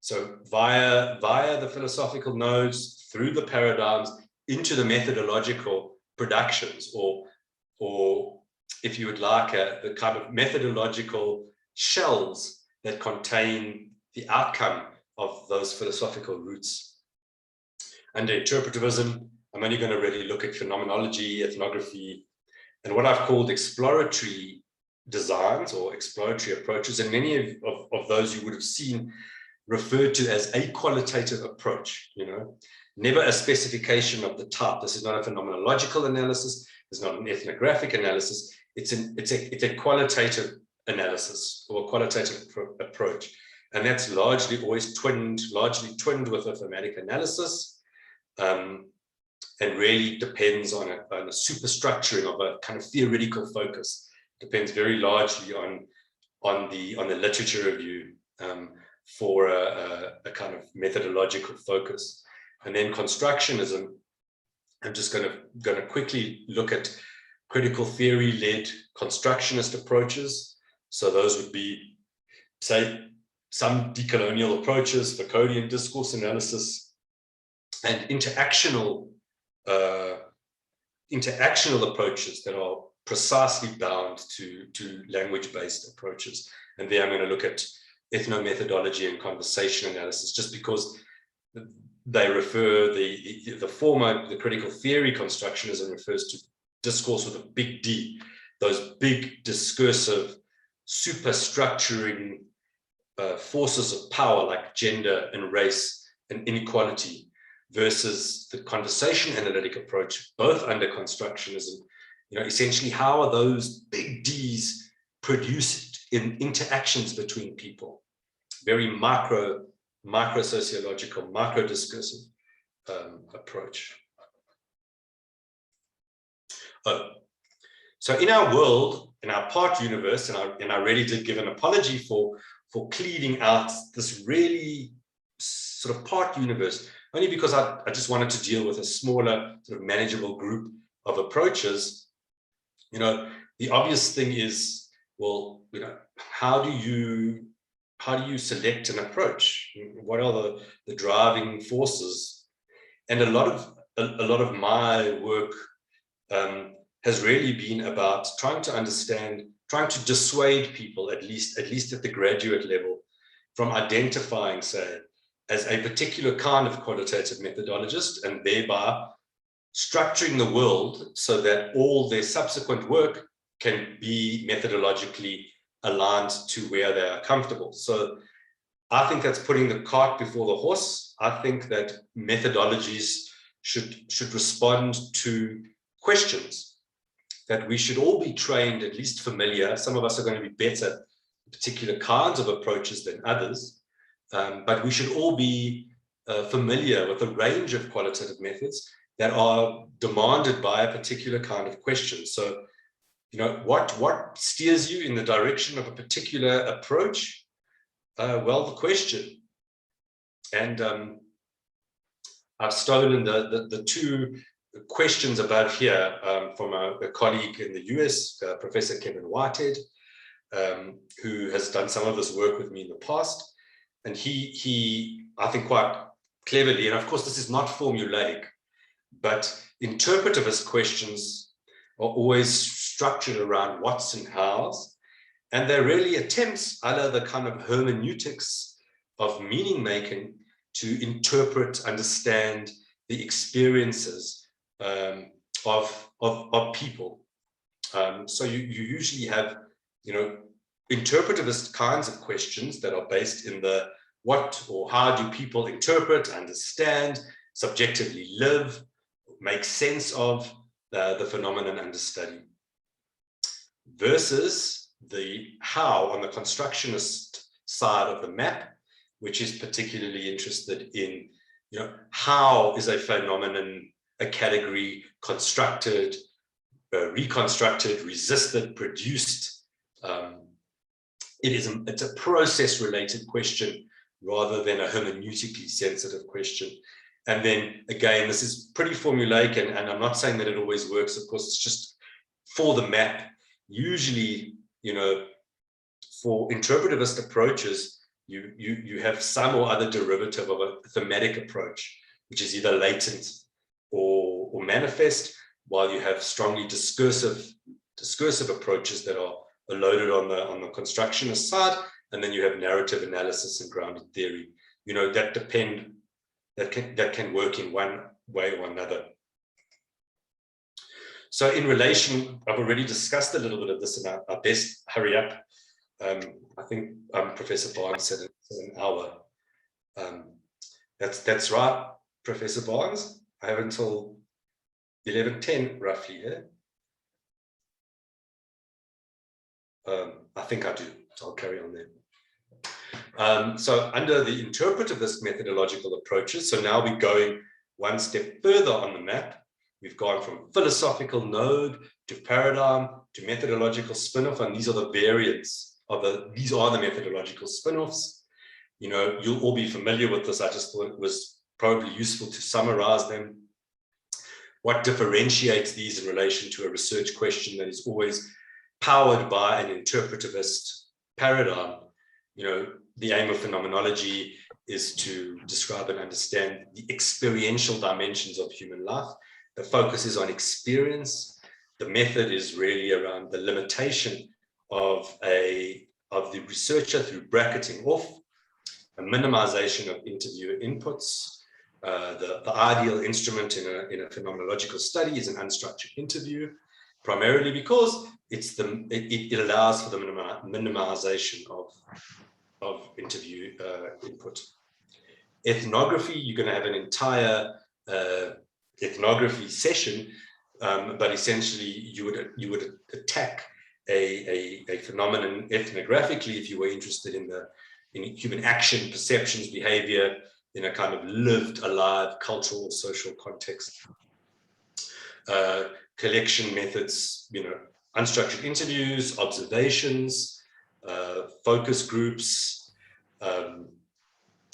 So via the philosophical nodes, through the paradigms, into the methodological productions, or if you would like, the kind of methodological shells that contain the outcome of those philosophical roots. Under interpretivism, I'm only going to really look at phenomenology, ethnography, and what I've called exploratory designs or exploratory approaches, and many of those you would have seen referred to as a qualitative approach, never a specification of the type. This is not a phenomenological analysis. It's not an ethnographic analysis. It's a qualitative analysis or a qualitative approach. And that's largely twinned with a thematic analysis, and really depends on a superstructuring of a kind of theoretical focus. Depends very largely on the literature review for a kind of methodological focus. And then constructionism, I'm just going to quickly look at critical theory-led constructionist approaches. So those would be, say, some decolonial approaches, Foucauldian discourse analysis, and interactional approaches that are precisely bound to language-based approaches. And there I'm going to look at ethnomethodology and conversation analysis, just because they refer, the former, the critical theory constructionism refers to discourse with a big D, those big discursive superstructuring forces of power like gender and race and inequality, versus the conversation analytic approach, both under constructionism. Essentially, how are those big Ds produced in interactions between people? Very micro-sociological, micro-discursive approach. So in our world, in our part universe, and I really did give an apology for cleaving out this really sort of part universe, only because I just wanted to deal with a smaller, sort of manageable group of approaches. The obvious thing is, well, how do you select an approach? What are the driving forces? And a lot of my work has really been about trying to understand, trying to dissuade people, at least at the graduate level, from identifying, say, as a particular kind of qualitative methodologist, and thereby structuring the world so that all their subsequent work can be methodologically aligned to where they are comfortable. So I think that's putting the cart before the horse. I think that methodologies should respond to questions, that we should all be trained, at least familiar. Some of us are going to be better at particular kinds of approaches than others, but we should all be familiar with a range of qualitative methods that are demanded by a particular kind of question. So, what steers you in the direction of a particular approach? Well, the question. And I've stolen the two questions above here from a colleague in the US, Professor Kevin Whitehead, who has done some of this work with me in the past. And he, I think quite cleverly, and of course this is not formulaic, but interpretivist questions are always structured around what's and how's, and they're really attempts, either the kind of hermeneutics of meaning making, to interpret, understand the experiences of people. So you usually have, interpretivist kinds of questions that are based in the what or how do people interpret, understand, subjectively live, make sense of the phenomenon under study, versus the how on the constructionist side of the map, which is particularly interested in, how is a phenomenon, a category constructed, reconstructed, resisted, produced. It's a process-related question rather than a hermeneutically sensitive question. And then again, this is pretty formulaic, and I'm not saying that it always works. Of course, it's just for the map. Usually, for interpretivist approaches, you have some or other derivative of a thematic approach, which is either latent or manifest, while you have strongly discursive approaches that are loaded on the constructionist side, and then you have narrative analysis and grounded theory. That can work in one way or another. So in relation, I've already discussed a little bit of this, and I best hurry up. I think Professor Barnes said it's an hour. That's right, Professor Barnes. I have until 11:10 roughly here. I think I do, so I'll carry on there. So under the interpretivist methodological approaches, so now we're going one step further on the map. We've gone from philosophical node to paradigm to methodological spin-off, and these are the variants of these are the methodological spin-offs. You'll all be familiar with this. I just thought it was probably useful to summarize them. What differentiates these in relation to a research question that is always powered by an interpretivist paradigm? The aim of phenomenology is to describe and understand the experiential dimensions of human life. The focus is on experience. The method is really around the limitation of the researcher through bracketing off, a minimization of interviewer inputs. The ideal instrument in a phenomenological study is an unstructured interview, primarily because it allows for the minimization of interview input. Ethnography, you're going to have an entire ethnography session, but essentially you would attack a phenomenon ethnographically if you were interested in human action, perceptions, behavior in a kind of lived, alive, cultural or social context. Collection methods, unstructured interviews, observations, focus groups, and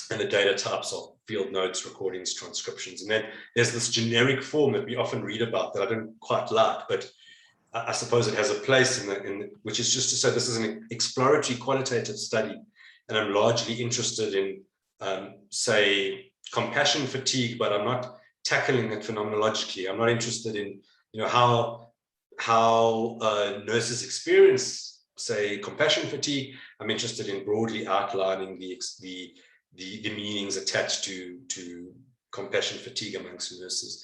the data types of field notes, recordings, transcriptions. And then there's this generic form that we often read about that I don't quite like, but I suppose it has a place which is just to say this is an exploratory qualitative study, and I'm largely interested in, say, compassion fatigue, but I'm not tackling it phenomenologically. I'm not interested in, how nurses experience, say, compassion fatigue. I'm interested in broadly outlining the meanings attached to compassion fatigue amongst nurses.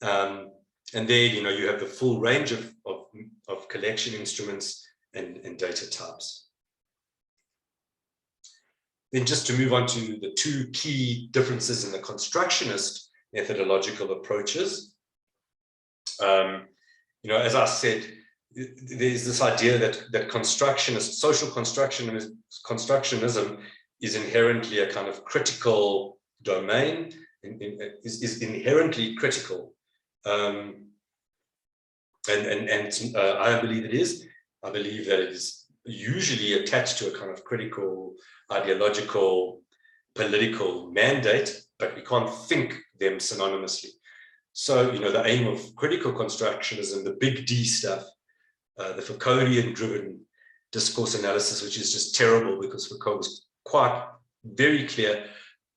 And there, you have the full range of collection instruments and data types. Then just to move on to the two key differences in the constructionist methodological approaches. As I said, there's this idea that social constructionism is inherently a kind of critical domain, is inherently critical. And I believe it is. I believe that it is usually attached to a kind of critical, ideological, political mandate, but we can't think them synonymously. So, the aim of critical constructionism, the big D stuff, the Foucauldian-driven discourse analysis, which is just terrible because Foucault was quite very clear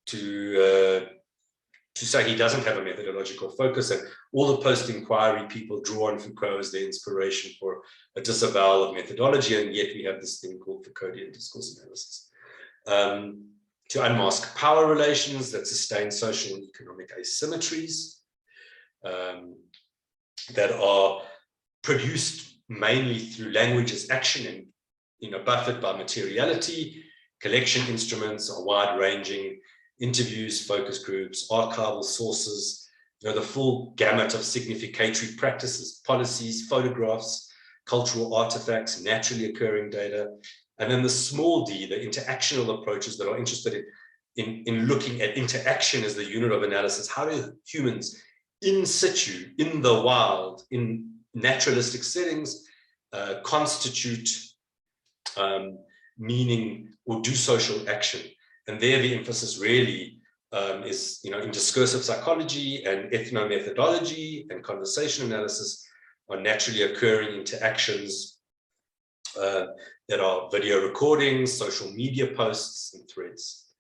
to say he doesn't have a methodological focus, and all the post-inquiry people draw on Foucault as their inspiration for a disavowal of methodology, and yet we have this thing called Foucauldian discourse analysis. To unmask power relations that sustain social and economic asymmetries that are produced mainly through language as action and buffered by materiality. Collection instruments are wide-ranging: interviews, focus groups, archival sources, the full gamut of significatory practices, policies, photographs, cultural artifacts, naturally occurring data. And then the small d, the interactional approaches that are interested in looking at interaction as the unit of analysis. How do humans in situ, in the wild, in naturalistic settings, constitute meaning or do social action? And there the emphasis really is, in discursive psychology and ethnomethodology and conversation analysis on naturally occurring interactions that are video recordings, social media posts, and threads.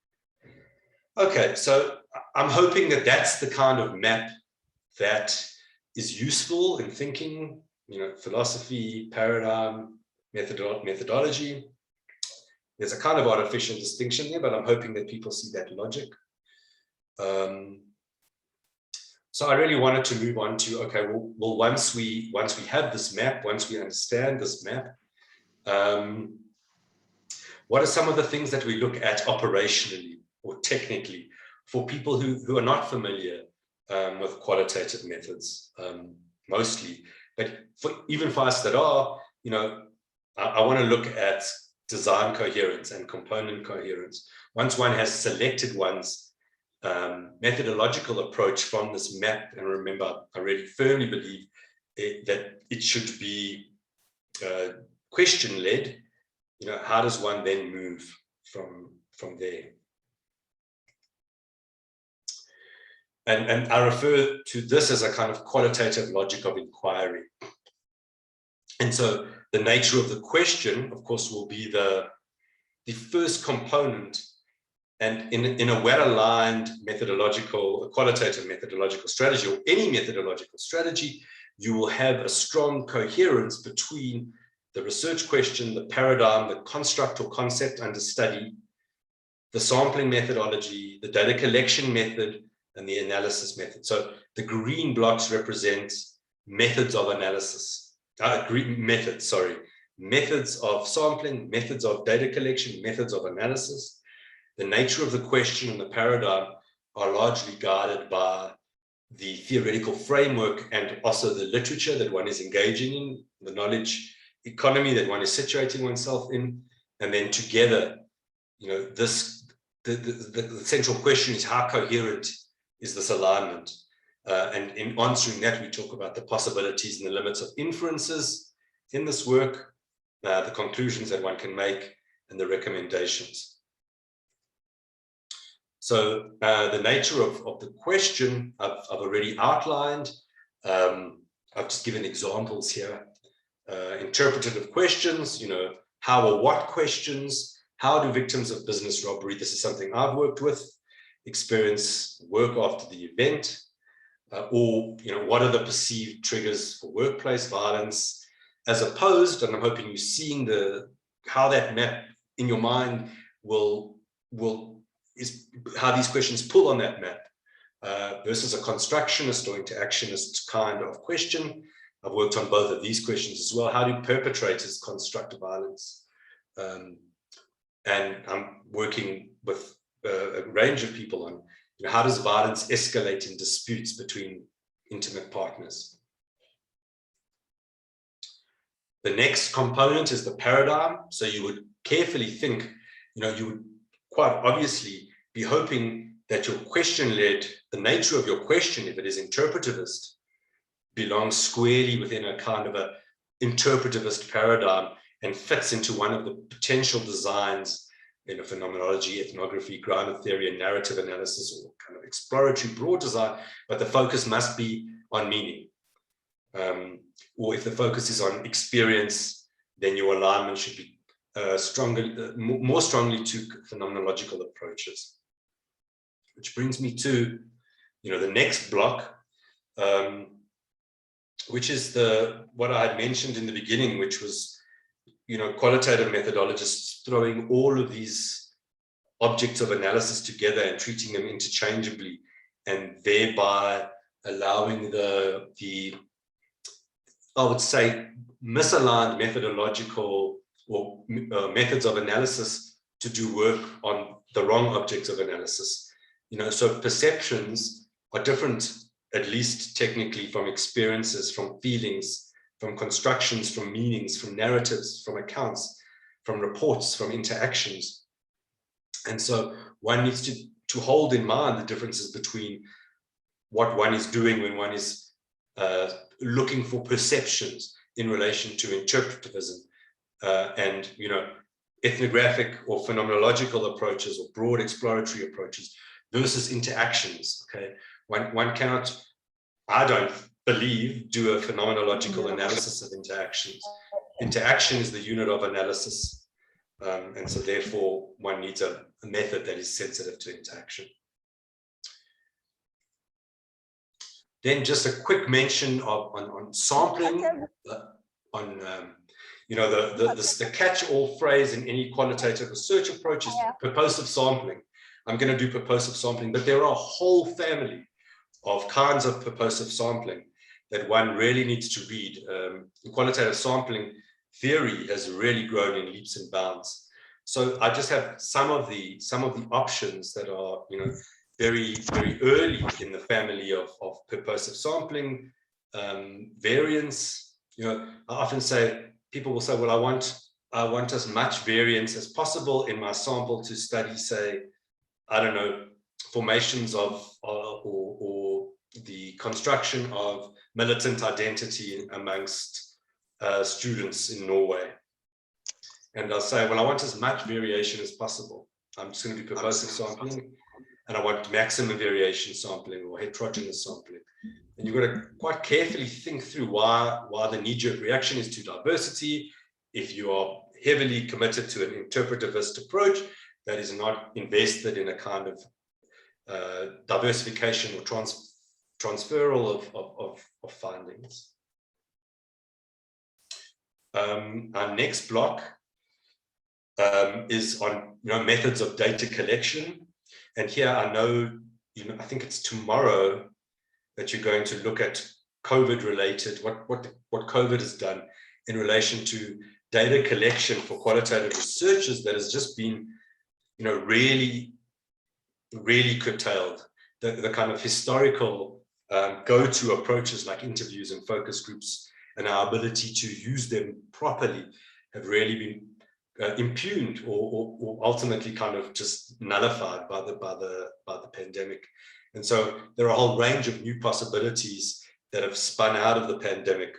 Okay, so I'm hoping that that's the kind of map that is useful in thinking, philosophy, paradigm, methodology. There's a kind of artificial distinction there, but I'm hoping that people see that logic. So I really wanted to move on to, okay, well, once we have this map, once we understand this map, what are some of the things that we look at operationally or technically for people who are not familiar with qualitative methods, mostly, but even for us that are, I want to look at design coherence and component coherence. Once one has selected one's methodological approach from this map, and remember, I really firmly believe that it should be question-led, how does one then move from there? And I refer to this as a kind of qualitative logic of inquiry. And so the nature of the question, of course, will be the first component. And in a well-aligned qualitative methodological strategy, or any methodological strategy, you will have a strong coherence between the research question, the paradigm, the construct or concept under study, the sampling methodology, the data collection method, and the analysis method. So the green blocks represent methods of analysis, methods of sampling, methods of data collection, methods of analysis. The nature of the question and the paradigm are largely guided by the theoretical framework and also the literature that one is engaging in, the knowledge economy that one is situating oneself in, and then together, you know, the central question is how coherent is this alignment? And in answering that, we talk about the possibilities and the limits of inferences in this work, the conclusions that one can make, and the recommendations. So the nature of the question I've already outlined. I've just given examples here. Interpretive questions, you know, how or what questions, how do victims of business robbery, this is something I've worked with, experience work after the event, or, you know, what are the perceived triggers for workplace violence, as opposed, and I'm hoping you're seeing how that map in your mind is how these questions pull on that map, versus a constructionist or interactionist kind of question. I've worked on both of these questions as well. How do perpetrators construct violence? And I'm working with a range of people on, you know, how does violence escalate in disputes between intimate partners? The next component is the paradigm. So you would carefully think, you know, you would quite obviously be hoping that your question-led, the nature of your question, if it is interpretivist, belongs squarely within a kind of a interpretivist paradigm and fits into one of the potential designs in a phenomenology, ethnography, grounded theory, and narrative analysis, or kind of exploratory broad design, but the focus must be on meaning. Or if the focus is on experience, then your alignment should be more strongly to phenomenological approaches. Which brings me to, you know, the next block, which is what I had mentioned in the beginning, which was, you know, qualitative methodologists throwing all of these objects of analysis together and treating them interchangeably, and thereby allowing the I would say misaligned methodological or methods of analysis to do work on the wrong objects of analysis. You know, so perceptions are different, at least technically, from experiences, from feelings, from constructions, from meanings, from narratives, from accounts, from reports, from interactions. And so one needs to hold in mind the differences between what one is doing when one is looking for perceptions in relation to interpretivism and, you know, ethnographic or phenomenological approaches or broad exploratory approaches versus interactions. Okay, one cannot, I don't believe, do a phenomenological analysis of interactions. Interaction is the unit of analysis, and so therefore one needs a method that is sensitive to interaction. Then just a quick mention on sampling, you know, the catch-all phrase in any qualitative research approach is purposive sampling. I'm going to do purposive sampling, but there are a whole family of kinds of purposive sampling that one really needs to read. Qualitative sampling theory has really grown in leaps and bounds. So I just have some of the options that are, you know, very, very early in the family of purposive sampling variants. You know, I often say, people will say, well, I want as much variance as possible in my sample to study, say, I don't know, formations of or the construction of militant identity amongst students in Norway. And I'll say, well, I want as much variation as possible. I'm just going to do purposive sampling, and I want maximum variation sampling or heterogeneous sampling. And you've got to quite carefully think through why the knee-jerk reaction is to diversity. If you are heavily committed to an interpretivist approach that is not invested in a kind of diversification or transferal of findings. Our next block is on, you know, methods of data collection. And here I know, you know, I think it's tomorrow that you're going to look at COVID-related, what COVID has done in relation to data collection for qualitative researchers that has just been, you know, really curtailed. The kind of historical go-to approaches like interviews and focus groups and our ability to use them properly have really been impugned or ultimately kind of just nullified by the pandemic. And so there are a whole range of new possibilities that have spun out of the pandemic.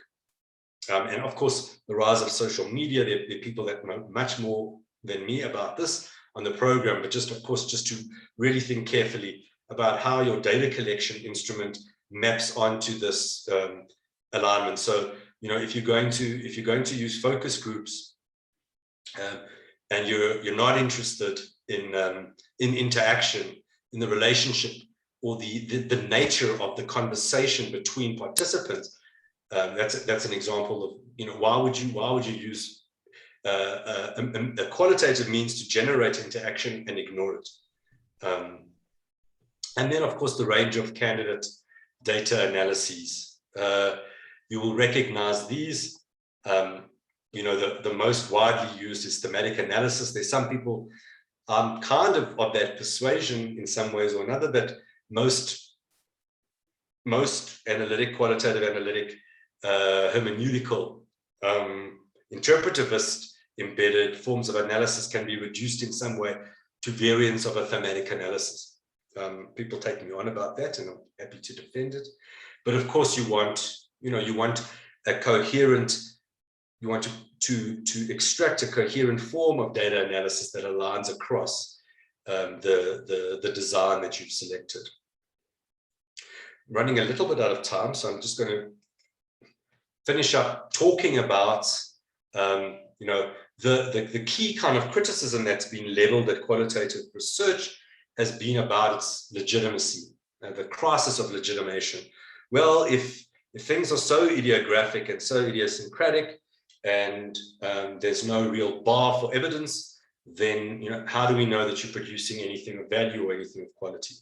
And of course, the rise of social media, there are people that know much more than me about this on the program, but just, of course, just to really think carefully about how your data collection instrument maps onto this alignment. So, you know, if you're going to use focus groups and you're not interested in interaction, in the relationship or the nature of the conversation between participants, that's an example of, you know, why would you use a qualitative means to generate interaction and ignore it? And then, of course, the range of candidate data analyses. You will recognize these. You know, the most widely used is thematic analysis. There's some people kind of that persuasion in some ways or another that most analytic, qualitative analytic, hermeneutical, interpretivist embedded forms of analysis can be reduced in some way to variants of a thematic analysis. People take me on about that, and I'm happy to defend it. But of course, you want a coherent, you want to extract a coherent form of data analysis that aligns across the design that you've selected. Running a little bit out of time, so I'm just going to finish up talking about you know, the key kind of criticism that's been leveled at qualitative research has been about its legitimacy, the crisis of legitimation. Well, if things are so idiographic and so idiosyncratic, and there's no real bar for evidence, then, you know, how do we know that you're producing anything of value or anything of quality?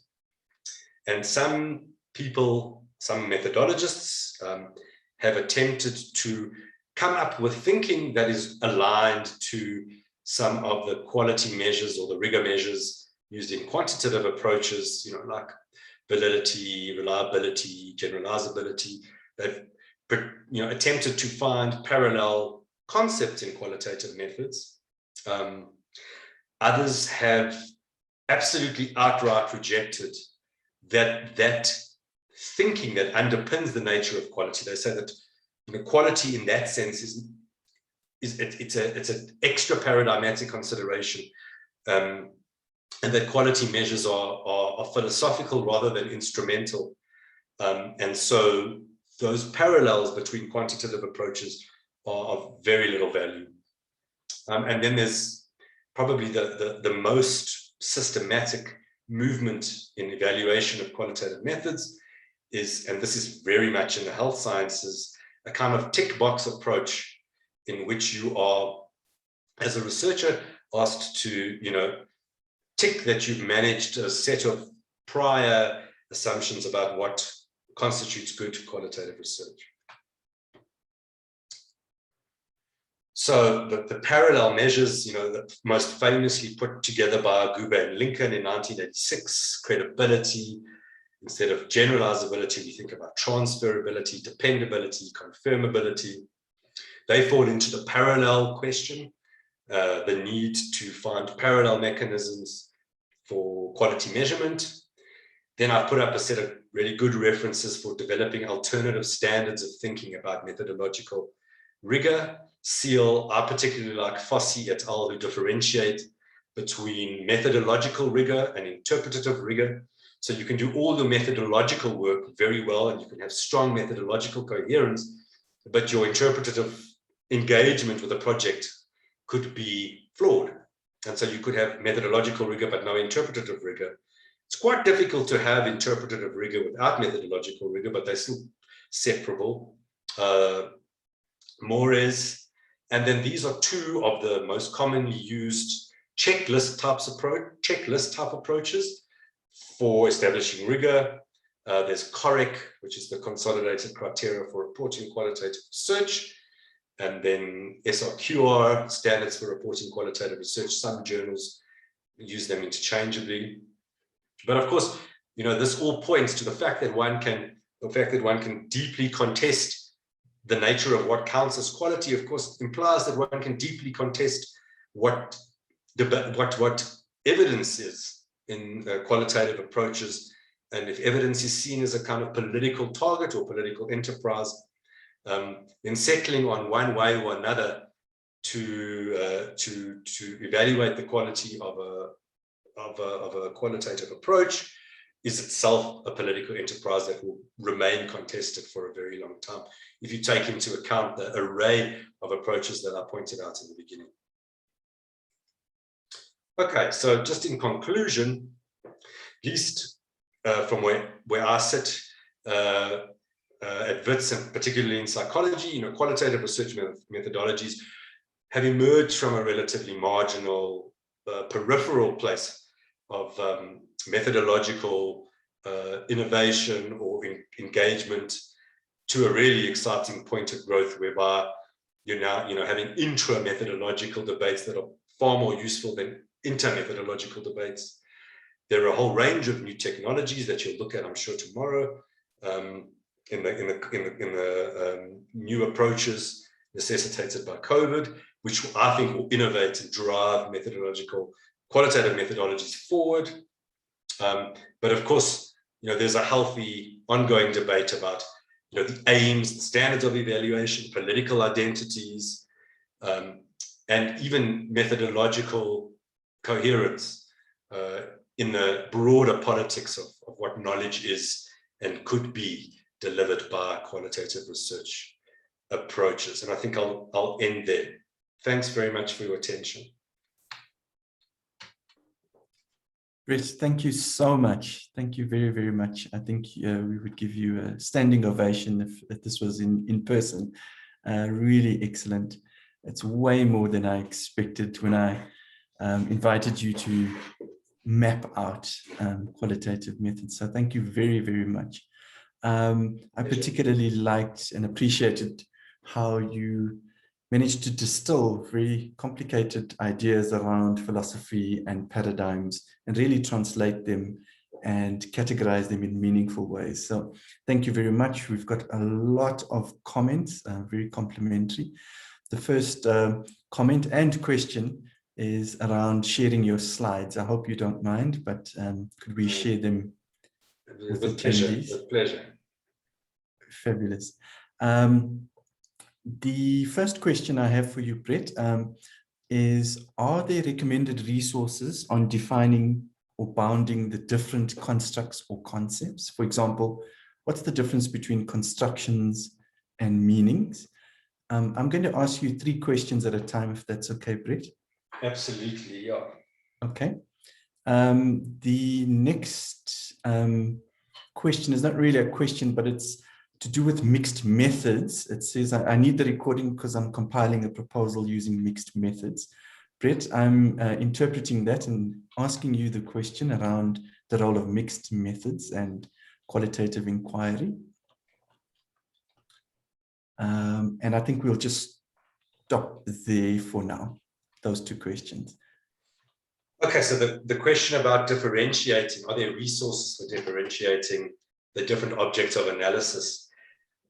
And some people, some methodologists, have attempted to come up with thinking that is aligned to some of the quality measures or the rigor measures used in quantitative approaches, you know, like validity, reliability, generalizability. They've, you know, attempted to find parallel concepts in qualitative methods. Others have absolutely outright rejected that thinking that underpins the nature of quality. They say that, you know, quality in that sense it's an extra paradigmatic consideration, and that quality measures are philosophical rather than instrumental. And so those parallels between quantitative approaches are of very little value. And then there's probably the most systematic movement in evaluation of qualitative methods is, and this is very much in the health sciences, a kind of tick box approach in which you are, as a researcher, asked to, you know, tick that you've managed a set of prior assumptions about what constitutes good qualitative research. So the parallel measures, you know, that most famously put together by Guba and Lincoln in 1986, credibility. Instead of generalizability, we think about transferability, dependability, confirmability. They fall into the parallel question, the need to find parallel mechanisms for quality measurement. Then I've put up a set of really good references for developing alternative standards of thinking about methodological rigor. Seal, I particularly like Fossey et al., who differentiate between methodological rigor and interpretative rigor. So you can do all your methodological work very well, and you can have strong methodological coherence, but your interpretative engagement with a project could be flawed. And so you could have methodological rigor, but no interpretative rigor. It's quite difficult to have interpretative rigor without methodological rigor, but they're still separable. Mores, and then these are two of the most commonly used checklist type approaches for establishing rigor. There's CORREC, which is the Consolidated Criteria for Reporting Qualitative Research, and then SRQR, Standards for Reporting Qualitative Research. Some journals use them interchangeably. But of course, you know, this all points to the fact that one can the fact that one can deeply contest the nature of what counts as quality, of course, implies that one can deeply contest what evidence is in qualitative approaches. And if evidence is seen as a kind of political target or political enterprise, then settling on one way or another to evaluate the quality of a qualitative approach is itself a political enterprise that will remain contested for a very long time, if you take into account the array of approaches that I pointed out in the beginning. Okay, so just in conclusion, at least from where I sit at WITS, and particularly in psychology, qualitative research methodologies have emerged from a relatively marginal, peripheral place of methodological innovation or engagement to a really exciting point of growth, whereby you're now having intra-methodological debates that are far more useful than inter-methodological debates. There are a whole range of new technologies that you'll look at, I'm sure, tomorrow, in the new approaches necessitated by COVID, which I think will innovate and drive qualitative methodologies forward. But of course, there's a healthy ongoing debate about the aims, the standards of evaluation, political identities, and even methodological coherence in the broader politics of what knowledge is and could be delivered by qualitative research approaches. And I think I'll end there. Thanks very much for your attention. Brett, thank you so much. Thank you very, very much. I think we would give you a standing ovation if this was in person. Really excellent. It's way more than I expected when I invited you to map out qualitative methods. So thank you very, very much. I particularly liked and appreciated how you managed to distill very complicated ideas around philosophy and paradigms and really translate them and categorize them in meaningful ways. So thank you very much. We've got a lot of comments, very complimentary. The first comment and question is around sharing your slides. I hope you don't mind, but could we share them with attendees? With pleasure. Fabulous. The first question I have for you, Brett, is, are there recommended resources on defining or bounding the different constructs or concepts? For example, what's the difference between constructions and meanings? I'm going to ask you 3 questions at a time, if that's okay, Brett. Absolutely, yeah. Okay. The next question is not really a question, but it's to do with mixed methods. It says, I need the recording because I'm compiling a proposal using mixed methods. Brett, I'm interpreting that and asking you the question around the role of mixed methods and qualitative inquiry. And I think we'll just stop there for now, those 2 questions. Okay, so the question about differentiating, are there resources for differentiating the different objects of analysis?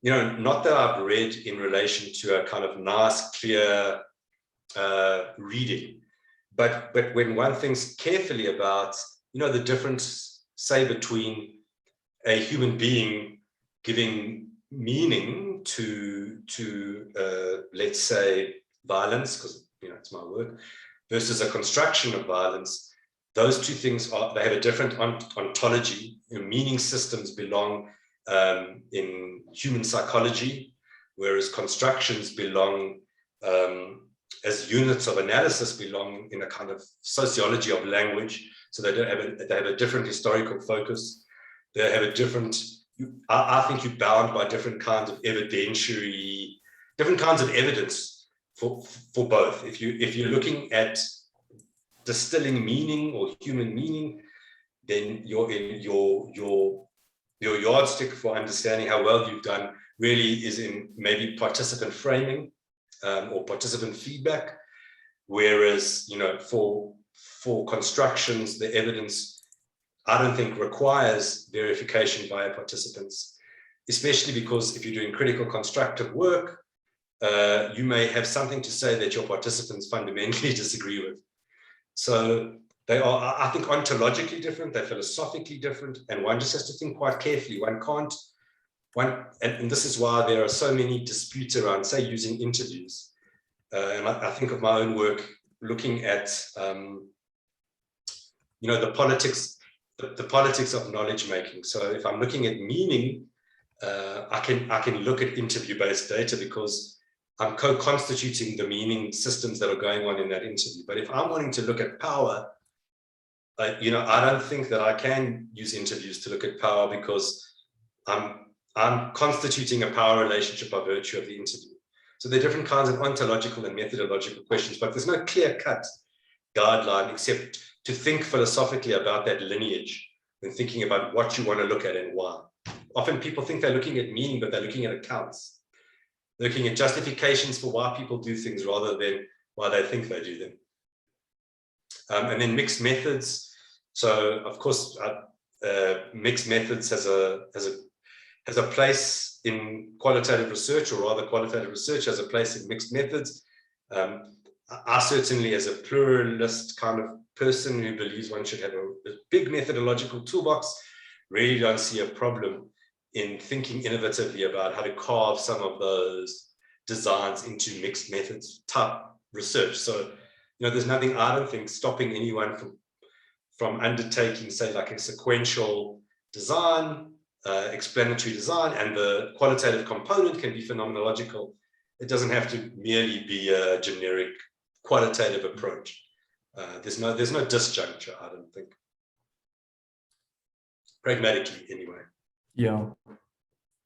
Not that I've read in relation to a kind of nice, clear reading, but when one thinks carefully about, the difference, say, between a human being giving meaning to let's say, violence, because, it's my work, versus a construction of violence, those 2 things they have a different ontology. Meaning systems belong in human psychology, whereas constructions belong as units of analysis belong in a kind of sociology of language. So they have a different historical focus. They have a different, I think you're bound by different kinds of evidentiary, different kinds of evidence for both. If you're looking at distilling meaning or human meaning, then your yardstick for understanding how well you've done really is in maybe participant framing or participant feedback. Whereas, for constructions, the evidence, I don't think, requires verification by participants. especially because if you're doing critical constructive work, you may have something to say that your participants fundamentally disagree with. So they are, I think, ontologically different, they're philosophically different, and one just has to think quite carefully. And this is why there are so many disputes around, say, using interviews. And I think of my own work looking at, the politics of knowledge making. So if I'm looking at meaning, I can look at interview-based data because I'm co-constituting the meaning systems that are going on in that interview. But if I'm wanting to look at power, I don't think that I can use interviews to look at power because I'm constituting a power relationship by virtue of the interview. So there are different kinds of ontological and methodological questions, but there's no clear-cut guideline except to think philosophically about that lineage when thinking about what you want to look at and why. Often people think they're looking at meaning, but they're looking at accounts. They're looking at justifications for why people do things rather than why they think they do them. And then mixed methods. So of course, mixed methods has a place in qualitative research, or rather qualitative research has a place in mixed methods. I certainly, as a pluralist kind of person who believes one should have a big methodological toolbox, really don't see a problem in thinking innovatively about how to carve some of those designs into mixed methods type research. So, there's nothing, I don't think, stopping anyone from undertaking, say, like a sequential design, explanatory design, and the qualitative component can be phenomenological. It doesn't have to merely be a generic qualitative approach. There's no disjuncture, I don't think. Pragmatically, anyway. Yeah.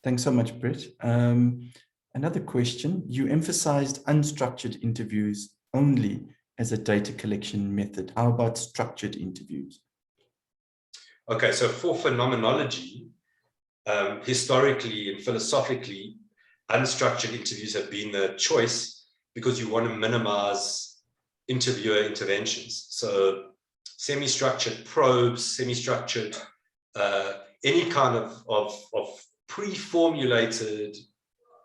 Thanks so much, Brett. Another question. You emphasized unstructured interviews only as a data collection method. How about structured interviews? Okay, so for phenomenology, historically and philosophically, unstructured interviews have been the choice because you want to minimize interviewer interventions. So semi-structured probes, semi-structured, any kind of pre-formulated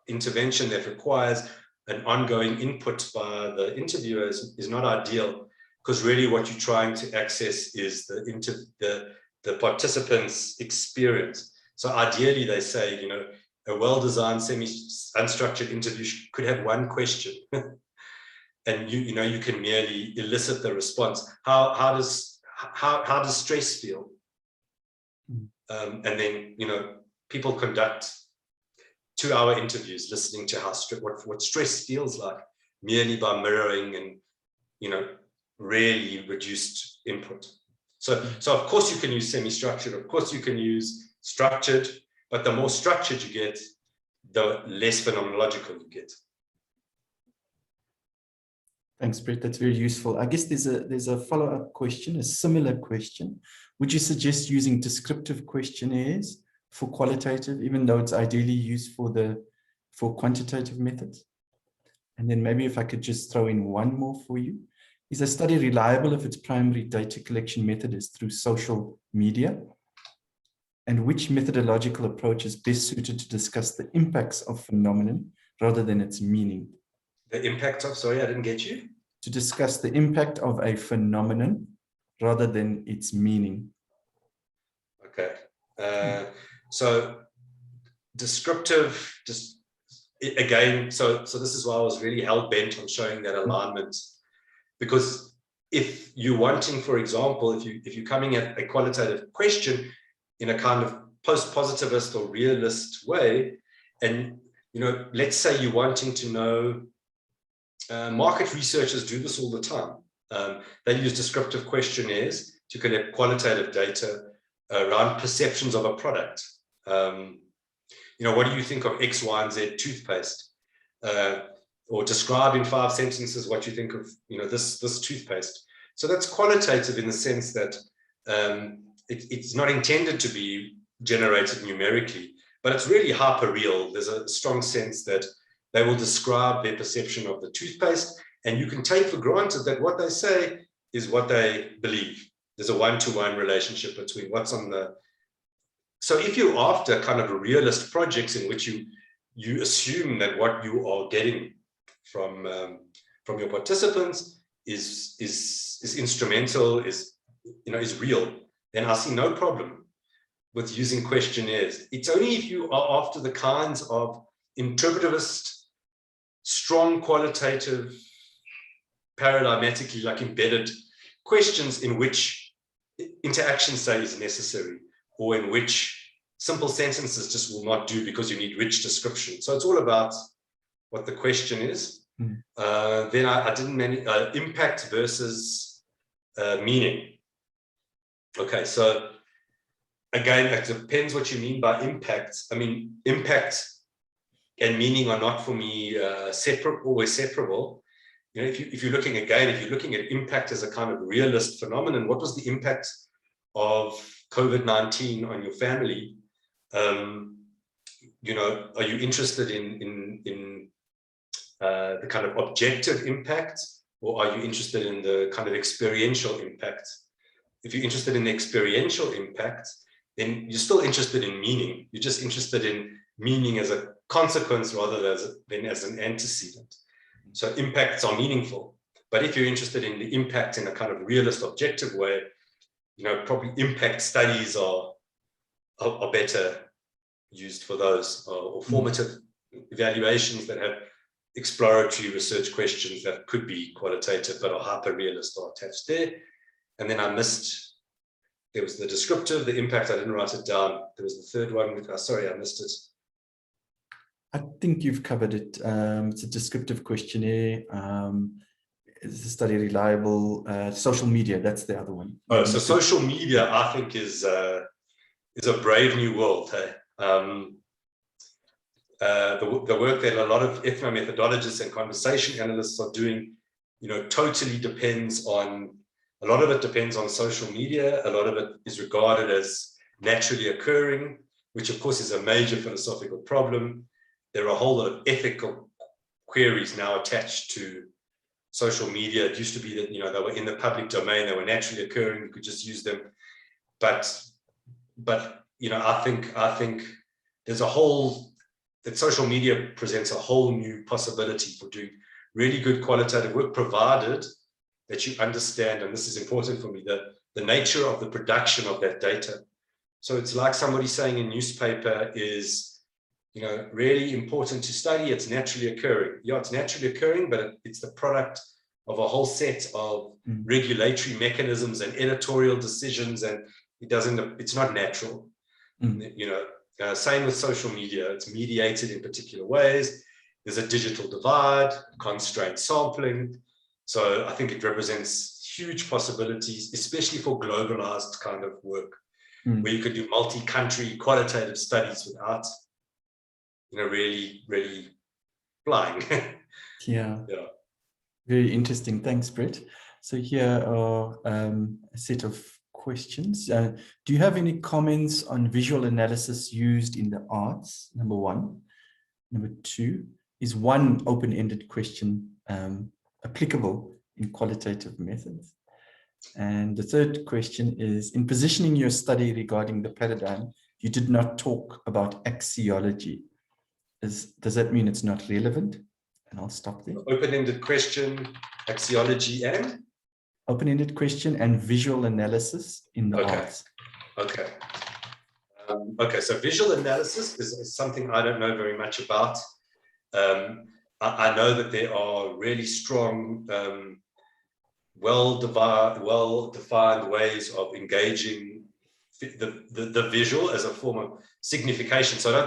intervention that requires an ongoing input by the interviewer is not ideal, because really what you're trying to access is the participant's experience. So ideally, they say, a well-designed semi-unstructured interview could have one question, and you can merely elicit the response. How does stress feel? And then people conduct 2-hour interviews listening to what stress feels like, merely by mirroring and really reduced input. So of course you can use semi-structured, of course you can use structured, but the more structured you get, the less phenomenological you get. Thanks, Brett. That's very useful. I guess there's a follow-up question, a similar question. Would you suggest using descriptive questionnaires for qualitative, even though it's ideally used for quantitative methods? And then maybe if I could just throw in one more for you. Is a study reliable if its primary data collection method is through social media? And which methodological approach is best suited to discuss the impacts of phenomenon rather than its meaning? The impact of, sorry, I didn't get you. To discuss the impact of a phenomenon rather than its meaning. Okay. So descriptive, again, so this is why I was really hell-bent on showing that alignment, because if you're wanting, for example, if you're coming at a qualitative question in a kind of post-positivist or realist way, and let's say you're wanting to know, market researchers do this all the time. They use descriptive questionnaires to collect qualitative data around perceptions of a product. What do you think of X, Y, and Z toothpaste? Or describe in 5 sentences what you think of this toothpaste. So that's qualitative in the sense that it's not intended to be generated numerically, but it's really hyper-real. There's a strong sense that they will describe their perception of the toothpaste, and you can take for granted that what they say is what they believe. There's a one-to-one relationship between what's on the So if you're after kind of realist projects in which you assume that what you are getting from your participants is instrumental, is real, then I see no problem with using questionnaires. It's only if you are after the kinds of interpretivist, strong qualitative, paradigmatically like embedded questions in which interaction, say, is necessary, or in which simple sentences just will not do because you need rich description. So it's all about what the question is. Then I didn't mention impact versus meaning. Okay, so again, it depends what you mean by impact. I mean, impact and meaning are not for me always separable. You know, if you're looking at impact as a kind of realist phenomenon, what was the impact of COVID-19 on your family? You know, are you interested in the kind of objective impact, or are you interested in the kind of experiential impact? If you're interested in the experiential impact, then you're still interested in meaning. You're just interested in meaning as a consequence rather than as an antecedent. So impacts are meaningful. But if you're interested in the impact in a kind of realist objective way, you know, probably impact studies are better used for those, or formative evaluations that have exploratory research questions that could be qualitative but are hyper-realist are attached there. And then I missed, there was the descriptive, the impact, I didn't write it down. There was the third one, sorry, I missed it. I think you've covered it. It's a descriptive questionnaire. Is the study reliable? Social media, that's the other one. Oh, so social media, I think, is a brave new world. Hey? The work that a lot of ethnomethodologists and conversation analysts are doing, you know, totally depends on, a lot of it depends on social media. A lot of it is regarded as naturally occurring, which of course is a major philosophical problem. There are a whole lot of ethical queries now attached to social media. It used to be that, you know, they were in the public domain, they were naturally occurring, you could just use them. But you know, I think there's a whole, that social media presents a whole new possibility for doing really good qualitative work, provided that you understand, and this is important for me, the nature of the production of that data. So it's like somebody saying a newspaper is, you know, really important to study. It's naturally occurring. Yeah, it's naturally occurring, but it's the product of a whole set of regulatory mechanisms and editorial decisions, and it's not natural. You know, same with social media. It's mediated in particular ways. There's a digital divide, constraint sampling. So I think it represents huge possibilities, especially for globalized kind of work, where you could do multi-country qualitative studies without, you know, really flying. Yeah. Very interesting. Thanks, Brett. So here are a set of questions. Do you have any comments on visual analysis used in the arts? Number one. Number two, is one open-ended question applicable in qualitative methods? And the third question is, in positioning your study regarding the paradigm, you did not talk about axiology. Does that mean it's not relevant? And I'll stop there. Open-ended question, axiology, and? Open-ended question and visual analysis in the arts. Okay. Okay, so visual analysis is something I don't know very much about. I know that there are really strong, well-defined ways of engaging the visual as a form of signification. So I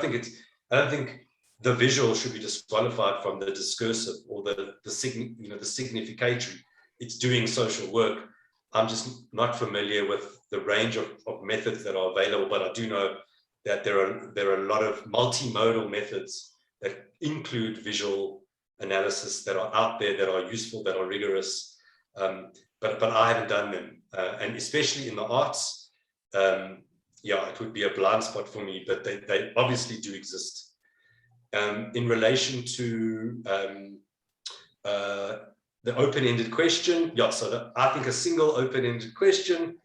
don't think the visual should be disqualified from the discursive or the significatory. It's doing social work. I'm just not familiar with the range of methods that are available, but I do know that there are a lot of multimodal methods that include visual analysis that are out there, that are useful, that are rigorous. But I haven't done them, and especially in the arts, yeah, it would be a blind spot for me, but they obviously do exist. In relation to the open-ended question, yeah, so I think a single open-ended question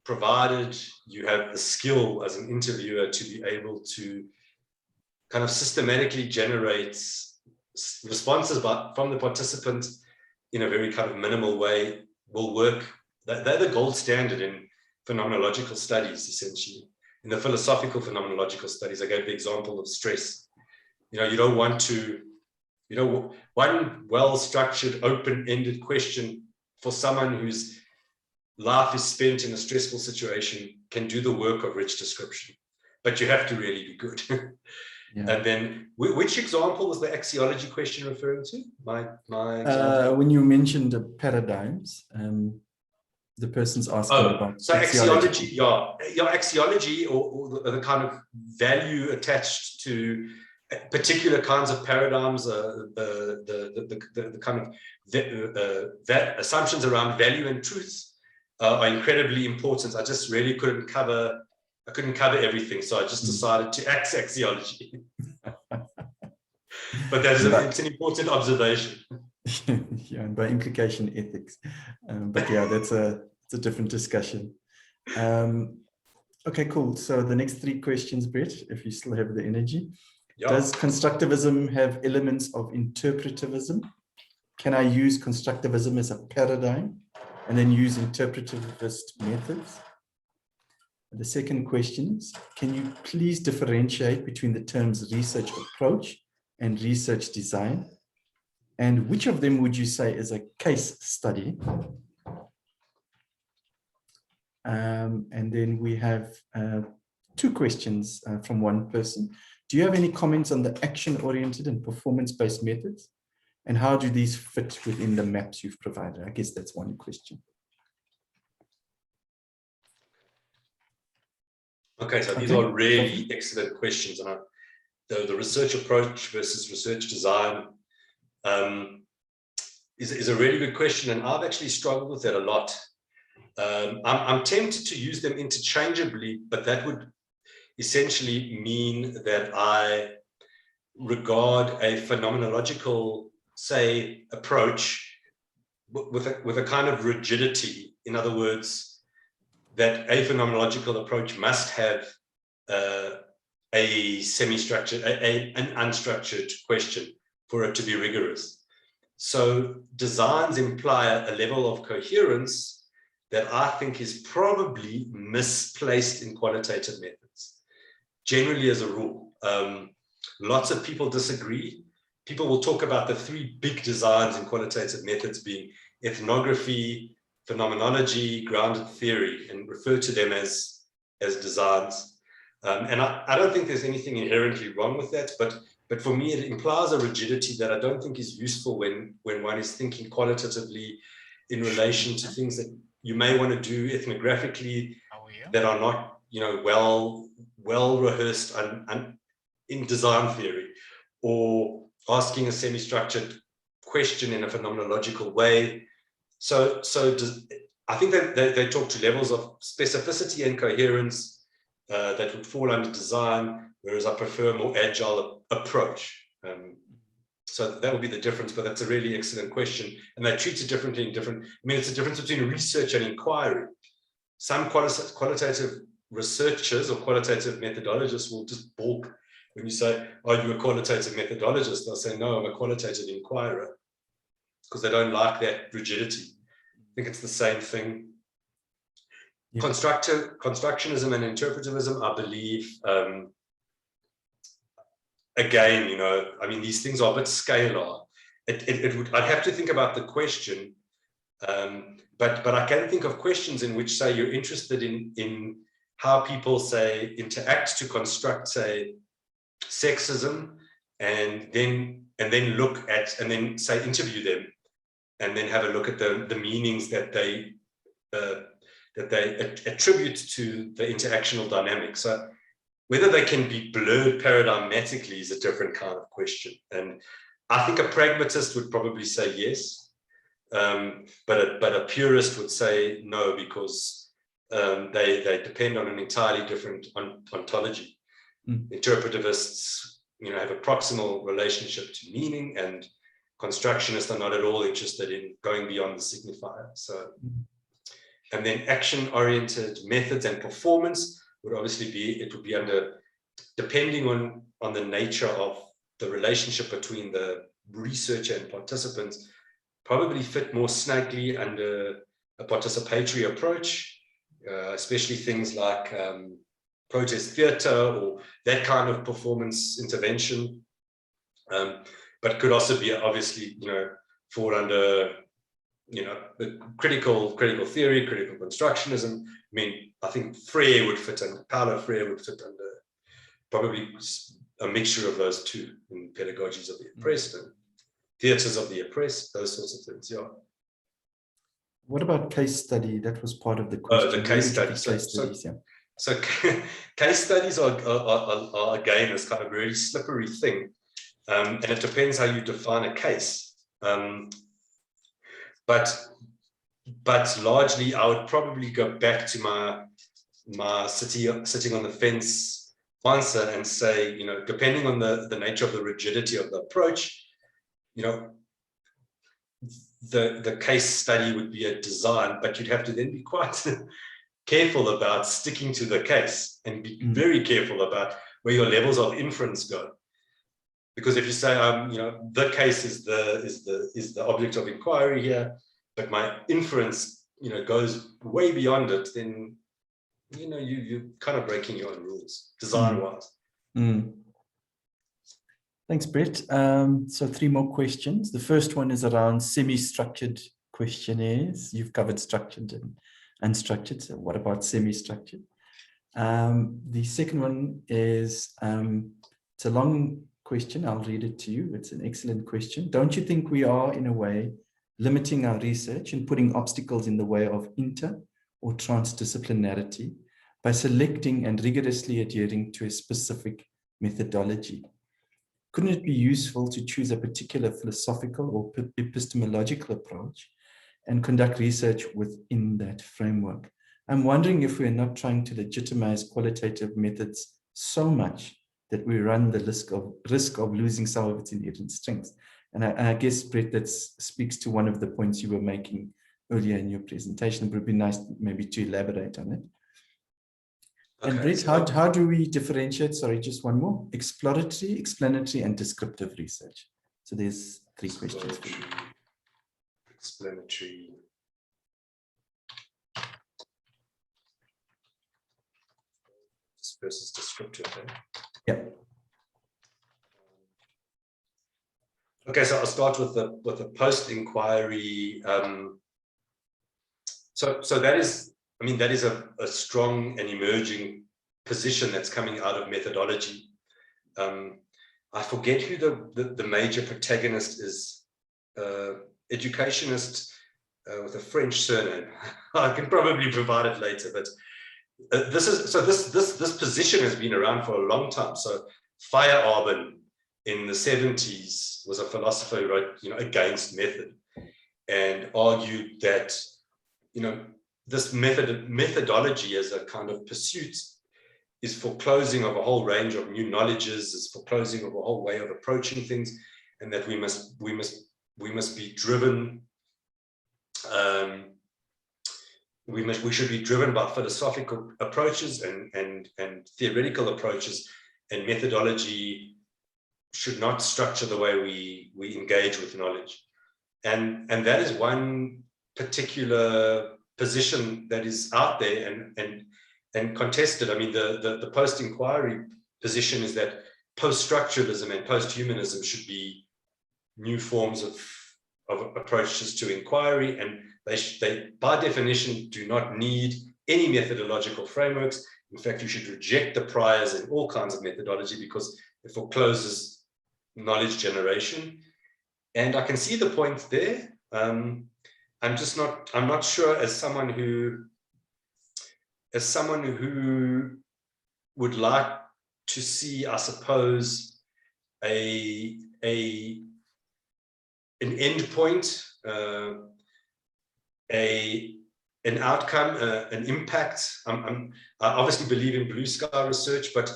provided you have the skill as an interviewer to be able to kind of systematically generate responses from the participants in a very kind of minimal way, will work. They're the gold standard in phenomenological studies, essentially. In the philosophical phenomenological studies, I gave the example of stress. You don't want to, one well-structured, open-ended question for someone whose life is spent in a stressful situation can do the work of rich description, but you have to really be good. Yeah. And then, which example was the axiology question referring to? My example? When you mentioned the paradigms, the person's asking about so axiology. Yeah, axiology or the kind of value attached to particular kinds of paradigms, the kind of that assumptions around value and truth are incredibly important. I just really couldn't cover everything, so I just decided to axe axiology. But it's an important observation. Yeah, and by implication, ethics. But yeah, it's a different discussion. Okay, cool. So the next 3 questions, Brett, if you still have the energy. Yeah. Does constructivism have elements of interpretivism? Can I use constructivism as a paradigm and then use interpretivist methods? The second question is, can you please differentiate between the terms research approach and research design? And which of them would you say is a case study? And then we have 2 questions from one person. Do you have any comments on the action-oriented and performance-based methods? And how do these fit within the maps you've provided? I guess that's one question. Okay, so these are really excellent questions. And the research approach versus research design is a really good question. And I've actually struggled with that a lot. I'm tempted to use them interchangeably, but that would essentially mean that I regard a phenomenological, say, approach with a kind of rigidity. In other words, that a phenomenological approach must have a semi-structured, an unstructured question for it to be rigorous. So designs imply a level of coherence that I think is probably misplaced in qualitative methods. Generally, as a rule, lots of people disagree. People will talk about the 3 big designs in qualitative methods being ethnography, phenomenology, grounded theory, and refer to them as designs. And I don't think there's anything inherently wrong with that, but for me, it implies a rigidity that I don't think is useful when one is thinking qualitatively in relation to things that you may want to do ethnographically that are not, well rehearsed in design theory, or asking a semi-structured question in a phenomenological way. So I think that they talk to levels of specificity and coherence that would fall under design, whereas I prefer a more agile approach. So that would be the difference, but that's a really excellent question. And they treat it differently in different, it's a difference between research and inquiry. Some qualitative researchers or qualitative methodologists will just balk when you say, are you a qualitative methodologist? They'll say, no, I'm a qualitative inquirer, because they don't like that rigidity. I think it's the same thing. Yeah. Constructionism and interpretivism, I believe, again, these things are a bit scalar. I'd have to think about the question, but I can think of questions in which, say, you're interested in how people, say, interact to construct, say, sexism, and then look at, and then, say, interview them, and then have a look at the meanings that they attribute to the interactional dynamics. So whether they can be blurred paradigmatically is a different kind of question. And I think a pragmatist would probably say yes, but a purist would say no, because they depend on an entirely different ontology. Interpretivists, have a proximal relationship to meaning, and constructionists are not at all interested in going beyond the signifier. So And then action-oriented methods and performance would obviously be, it would be under, depending on the nature of the relationship between the researcher and participants, probably fit more snugly under a participatory approach, especially things like protest theatre or that kind of performance intervention. But could also be obviously, fall under, the critical theory, critical constructionism. I mean, I think Freire would fit under, Paulo Freire would fit under probably a mixture of those two in pedagogies of the oppressed and theatres of the oppressed, those sorts of things, yeah. What about case study? That was part of the question. The case study. So case studies are again this kind of really slippery thing, and it depends how you define a case. But largely, I would probably go back to my sitting on the fence answer and say, depending on the nature of the rigidity of the approach, the case study would be a design, but you'd have to then be quite careful about sticking to the case and be very careful about where your levels of inference go. Because if you say, the case is the object of inquiry here, but my inference, goes way beyond it, then, you're kind of breaking your own rules, design-wise. Thanks, Brett. So 3 more questions. The first one is around semi-structured questionnaires. You've covered structured and unstructured. So what about semi-structured? The second one is, it's a long question. I'll read it to you. It's an excellent question. Don't you think we are, in a way, limiting our research and putting obstacles in the way of inter or transdisciplinarity by selecting and rigorously adhering to a specific methodology? Couldn't it be useful to choose a particular philosophical or epistemological approach and conduct research within that framework? I'm wondering if we're not trying to legitimize qualitative methods so much that we run the risk of losing some of its inherent strengths. And I guess, Brett, that speaks to one of the points you were making earlier in your presentation. It would be nice maybe to elaborate on it. Okay, and Brett, so how do we differentiate, sorry, just one more, exploratory, explanatory, and descriptive research? So there's 3 questions for you. Explanatory. Versus descriptive, eh? Yeah. Okay, so I'll start with the post-inquiry. So that is, that is a strong and emerging position that's coming out of methodology. I forget who the major protagonist is. Educationist with a French surname. I can probably provide it later, but this position has been around for a long time. So Feyerabend in the 70s was a philosopher who wrote, against method and argued that, this methodology as a kind of pursuit is foreclosing of a whole range of new knowledges, is foreclosing of a whole way of approaching things, and that we must be driven. We should be driven by philosophical approaches and theoretical approaches, and methodology should not structure the way we engage with knowledge. And that is one particular position that is out there and contested. The post-inquiry position is that post-structuralism and post-humanism should be new forms of approaches to inquiry, and they by definition do not need any methodological frameworks. In fact, you should reject the priors in all kinds of methodology because it forecloses knowledge generation. And I can see the point there. I'm not sure, as someone who would like to see, I suppose, an end point, an outcome, an impact. I obviously believe in blue sky research, but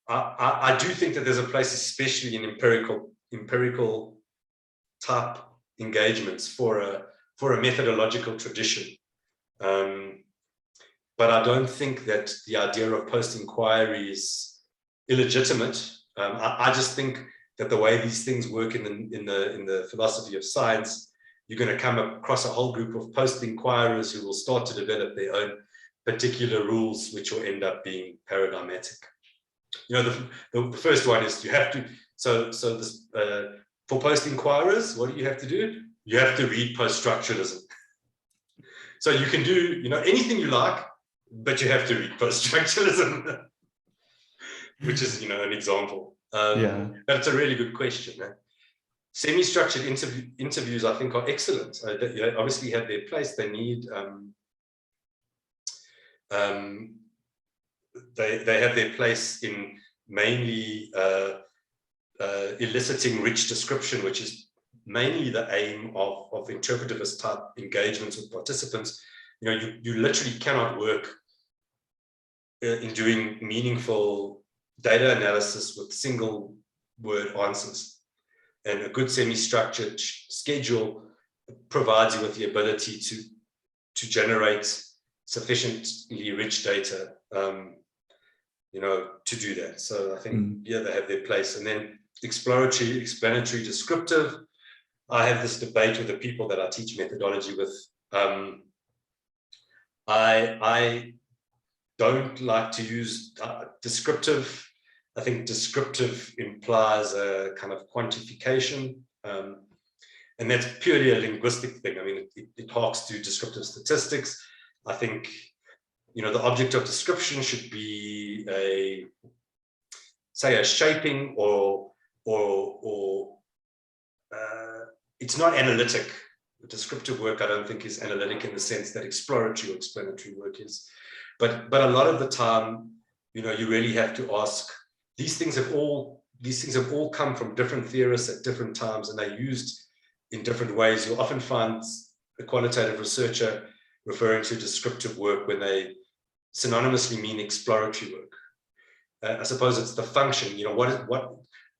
I do think that there's a place, especially in empirical type engagements, for a methodological tradition. But I don't think that the idea of post-inquiry is illegitimate. I just think that the way these things work in the philosophy of science, you're going to come across a whole group of post-inquirers who will start to develop their own particular rules, which will end up being paradigmatic. You know, the first one is you have to, for post-inquirers, what do you have to do? You have to read post-structuralism. So you can do, you know, anything you like, but you have to read post-structuralism, which is, you know, an example. Yeah. But it's a really good question. Semi-structured interviews, I think, are excellent. They obviously have their place. They need, they have their place in mainly eliciting rich description, which is mainly the aim of interpretivist type engagements with participants. You know, you literally cannot work in doing meaningful data analysis with single word answers. And a good semi-structured schedule provides you with the ability to generate sufficiently rich data, you know, to do that. So I think, yeah, they have their place. And then exploratory, explanatory, descriptive. I have this debate with the people that I teach methodology with. I don't like to use descriptive. I think descriptive implies a kind of quantification, and that's purely a linguistic thing. I mean, it harks to descriptive statistics. I think, you know, the object of description should be say a shaping or it's not analytic. The descriptive work, I don't think, is analytic in the sense that exploratory or explanatory work is. But a lot of the time, you know, you really have to ask. These things have all come from different theorists at different times, and they're used in different ways. You'll often find a qualitative researcher referring to descriptive work when they synonymously mean exploratory work. I suppose it's the function. You know,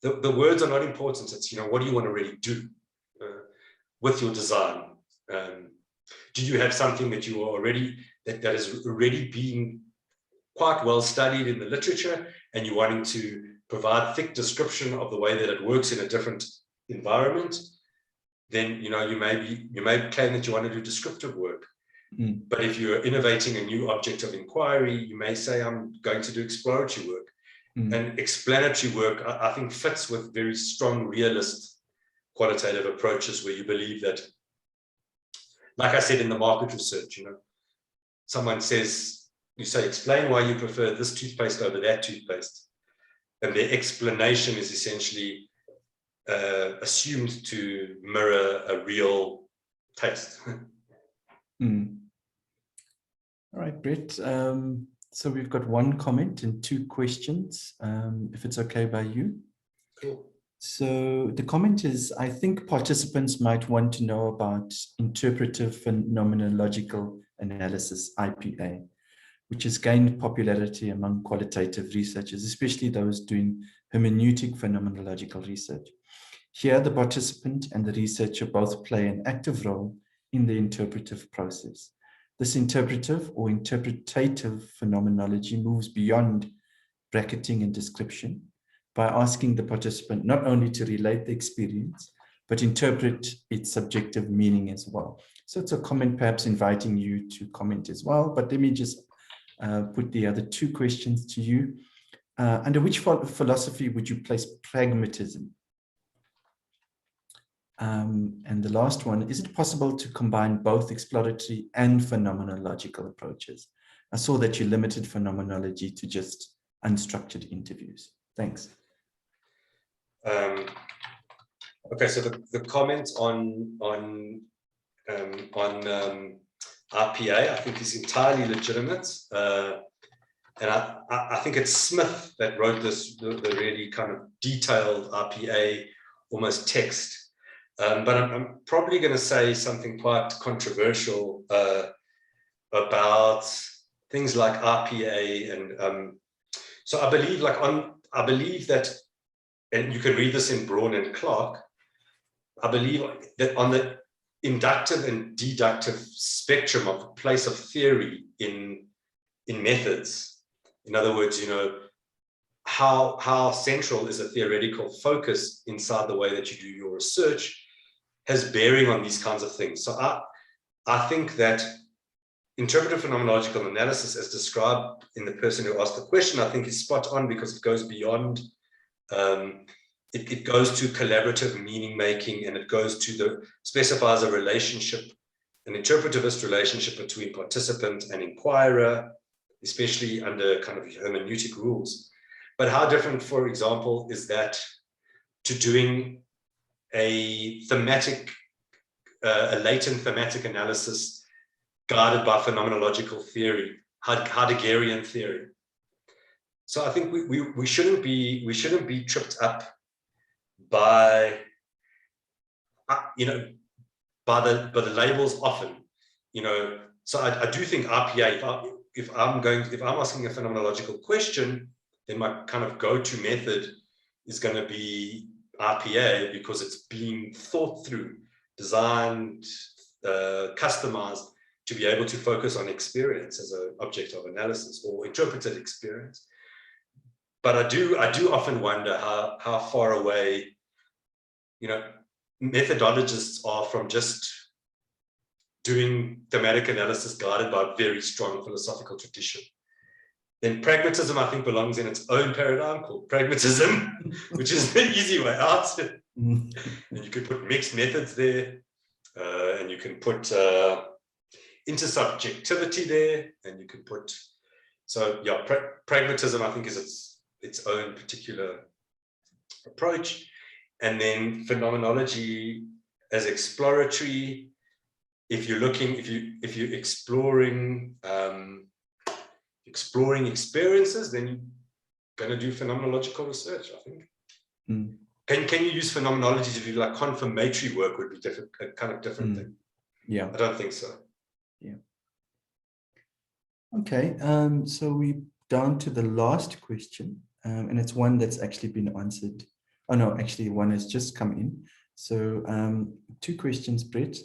the words are not important. It's, you know, what do you want to really do with your design? Do you have something that you are already that is already being quite well studied in the literature, and you're wanting to provide thick description of the way that it works in a different environment? Then, you know, you may claim that you want to do descriptive work. But if you're innovating a new object of inquiry, you may say, I'm going to do exploratory work. And explanatory work, I think, fits with very strong realist qualitative approaches, where you believe that, like I said, in the market research, you know, someone says, you say, explain why you prefer this toothpaste over that toothpaste. And their explanation is essentially assumed to mirror a real taste. All right, Brett. So we've got one comment and two questions, if it's okay by you. Cool. So the comment is, I think participants might want to know about interpretive phenomenological analysis, IPA, which has gained popularity among qualitative researchers, especially those doing hermeneutic phenomenological research. Here, the participant and the researcher both play an active role in the interpretive process. This interpretive or interpretative phenomenology moves beyond bracketing and description by asking the participant not only to relate the experience, but interpret its subjective meaning as well. So it's a comment, perhaps inviting you to comment as well, but let me just put the other two questions to you. Under which philosophy would you place pragmatism? And the last one, is it possible to combine both exploratory and phenomenological approaches? I saw that you limited phenomenology to just unstructured interviews. Thanks. Okay, so the comment on RPA, I think, is entirely legitimate. And I think it's Smith that wrote the really kind of detailed RPA, almost text. But I'm probably going to say something quite controversial about things like RPA, and so I believe that, and you can read this in Braun and Clark. I believe that on the inductive and deductive spectrum of place of theory in methods. In other words, you know, how central is a theoretical focus inside the way that you do your research has bearing on these kinds of things. So I think that interpretive phenomenological analysis, as described in the person who asked the question, I think is spot on, because it goes beyond, it goes to collaborative meaning making, and it goes to specifies a relationship, an interpretivist relationship between participant and inquirer, especially under kind of hermeneutic rules. But how different, for example, is that to doing a thematic, a latent thematic analysis guided by phenomenological theory, Heideggerian theory. So I think we shouldn't be tripped up by you know, by the labels often, you know. So I do think RPA, if I'm asking a phenomenological question, then my kind of go-to method is going to be RPA, because it's being thought through, designed, customized to be able to focus on experience as an object of analysis, or interpreted experience. But I do often wonder how far away, you know, methodologists are from just doing thematic analysis guided by a very strong philosophical tradition. Then pragmatism, I think, belongs in its own paradigm called pragmatism, which is the easy way out. And you could put mixed methods there, and you can put intersubjectivity there, and you can put, so yeah, pragmatism, I think, is its own particular approach. And then phenomenology as exploratory, if you're looking, if you're exploring experiences, then you're going to do phenomenological research, I think. Mm. Can you use phenomenology to do like confirmatory work? Would be different, a kind of different thing. Yeah, I don't think so. Yeah. Okay, so we're down to the last question, and it's one that's actually been answered. Oh no, actually one has just come in. So 2 questions, Brett.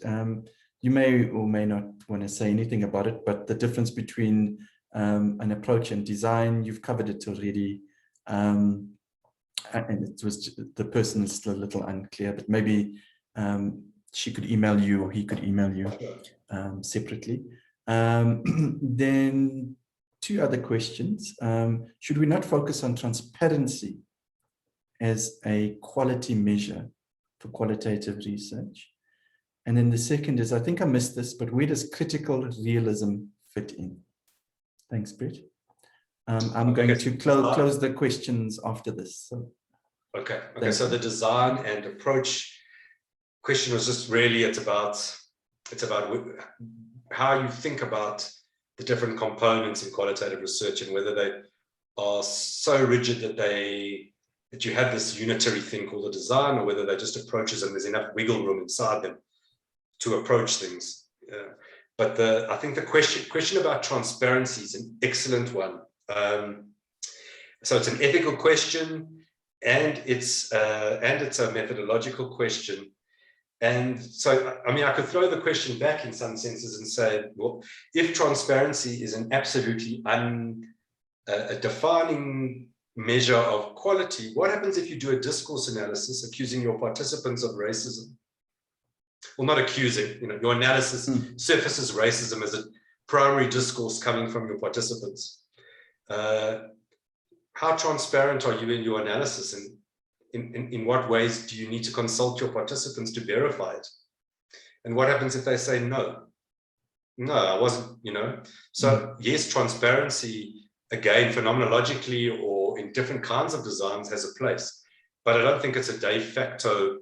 You may or may not want to say anything about it, but the difference between an approach and design, you've covered it already. And it was, the person is still a little unclear, but maybe she could email you, or he could email you separately. Then 2 other questions. Should we not focus on transparency as a quality measure for qualitative research? And then the second is, I think I missed this, but where does critical realism fit in? Thanks, Brett. I'm going to close the questions after this. So. Okay. So the design and approach question was just really, it's about how you think about the different components in qualitative research, and whether they are so rigid that you have this unitary thing called a design, or whether they're just approaches and there's enough wiggle room inside them to approach things. But I think the question about transparency is an excellent one. So it's an ethical question, and it's a methodological question. And so, I mean, I could throw the question back in some senses and say, well, if transparency is an absolutely a defining measure of quality, what happens if you do a discourse analysis accusing your participants of racism? Well, not accusing, you know, your analysis surfaces racism as a primary discourse coming from your participants. How transparent are you in your analysis, and in what ways do you need to consult your participants to verify it? And what happens if they say no, I wasn't, you know? So yes, transparency, again, phenomenologically or in different kinds of designs, has a place, but I don't think it's a de facto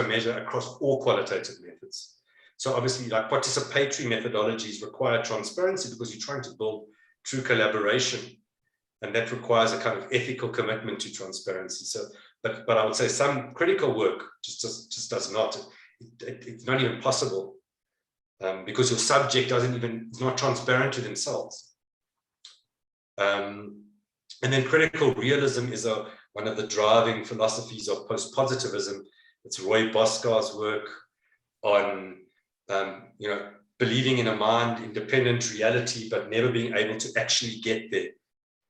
measure across all qualitative methods. So obviously, like participatory methodologies require transparency because you're trying to build true collaboration, and that requires a kind of ethical commitment to transparency. So, but I would say some critical work just does not. It's not even possible because your subject is not transparent to themselves. And then critical realism is one of the driving philosophies of post-positivism. It's Roy Boscar's work. on, believing in a mind-independent reality, but never being able to actually get there,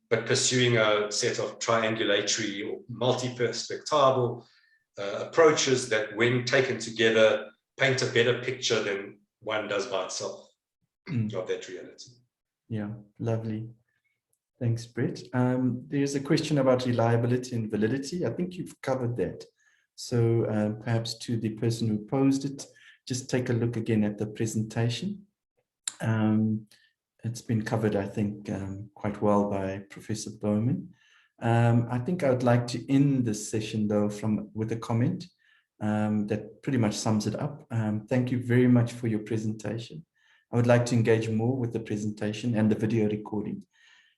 but pursuing a set of triangulatory or multi-perspectival approaches that, when taken together, paint a better picture than one does by itself of that reality. Yeah, lovely. Thanks, Brett. There's a question about reliability and validity. I think you've covered that. So perhaps to the person who posed it, just take a look again at the presentation. It's been covered, I think, quite well by Professor Bowman. I think I would like to end this session, though, with a comment that pretty much sums it up. Thank you very much for your presentation. I would like to engage more with the presentation and the video recording.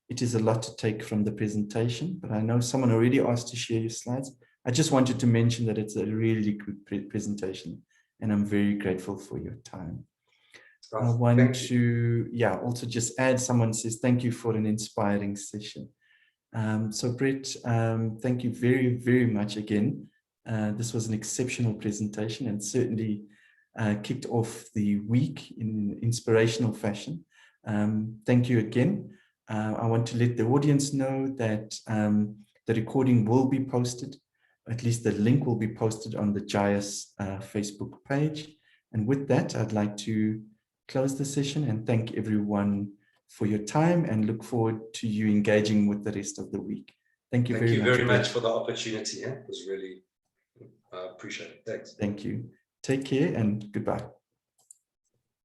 It is a lot to take from the presentation, but I know someone already asked to share your slides. I just wanted to mention that it's a really good presentation, and I'm very grateful for your time. I want to, also just add, someone says, thank you for an inspiring session. So Brett, thank you very, very much again. This was an exceptional presentation and certainly kicked off the week in inspirational fashion. Thank you again. I want to let the audience know that the recording will be posted, at least the link will be posted on the JIAS Facebook page. And with that, I'd like to close the session and thank everyone for your time and look forward to you engaging with the rest of the week. Thank you very much. Thank you very much for the opportunity. It was really appreciated. Thanks. Thank you. Take care and goodbye.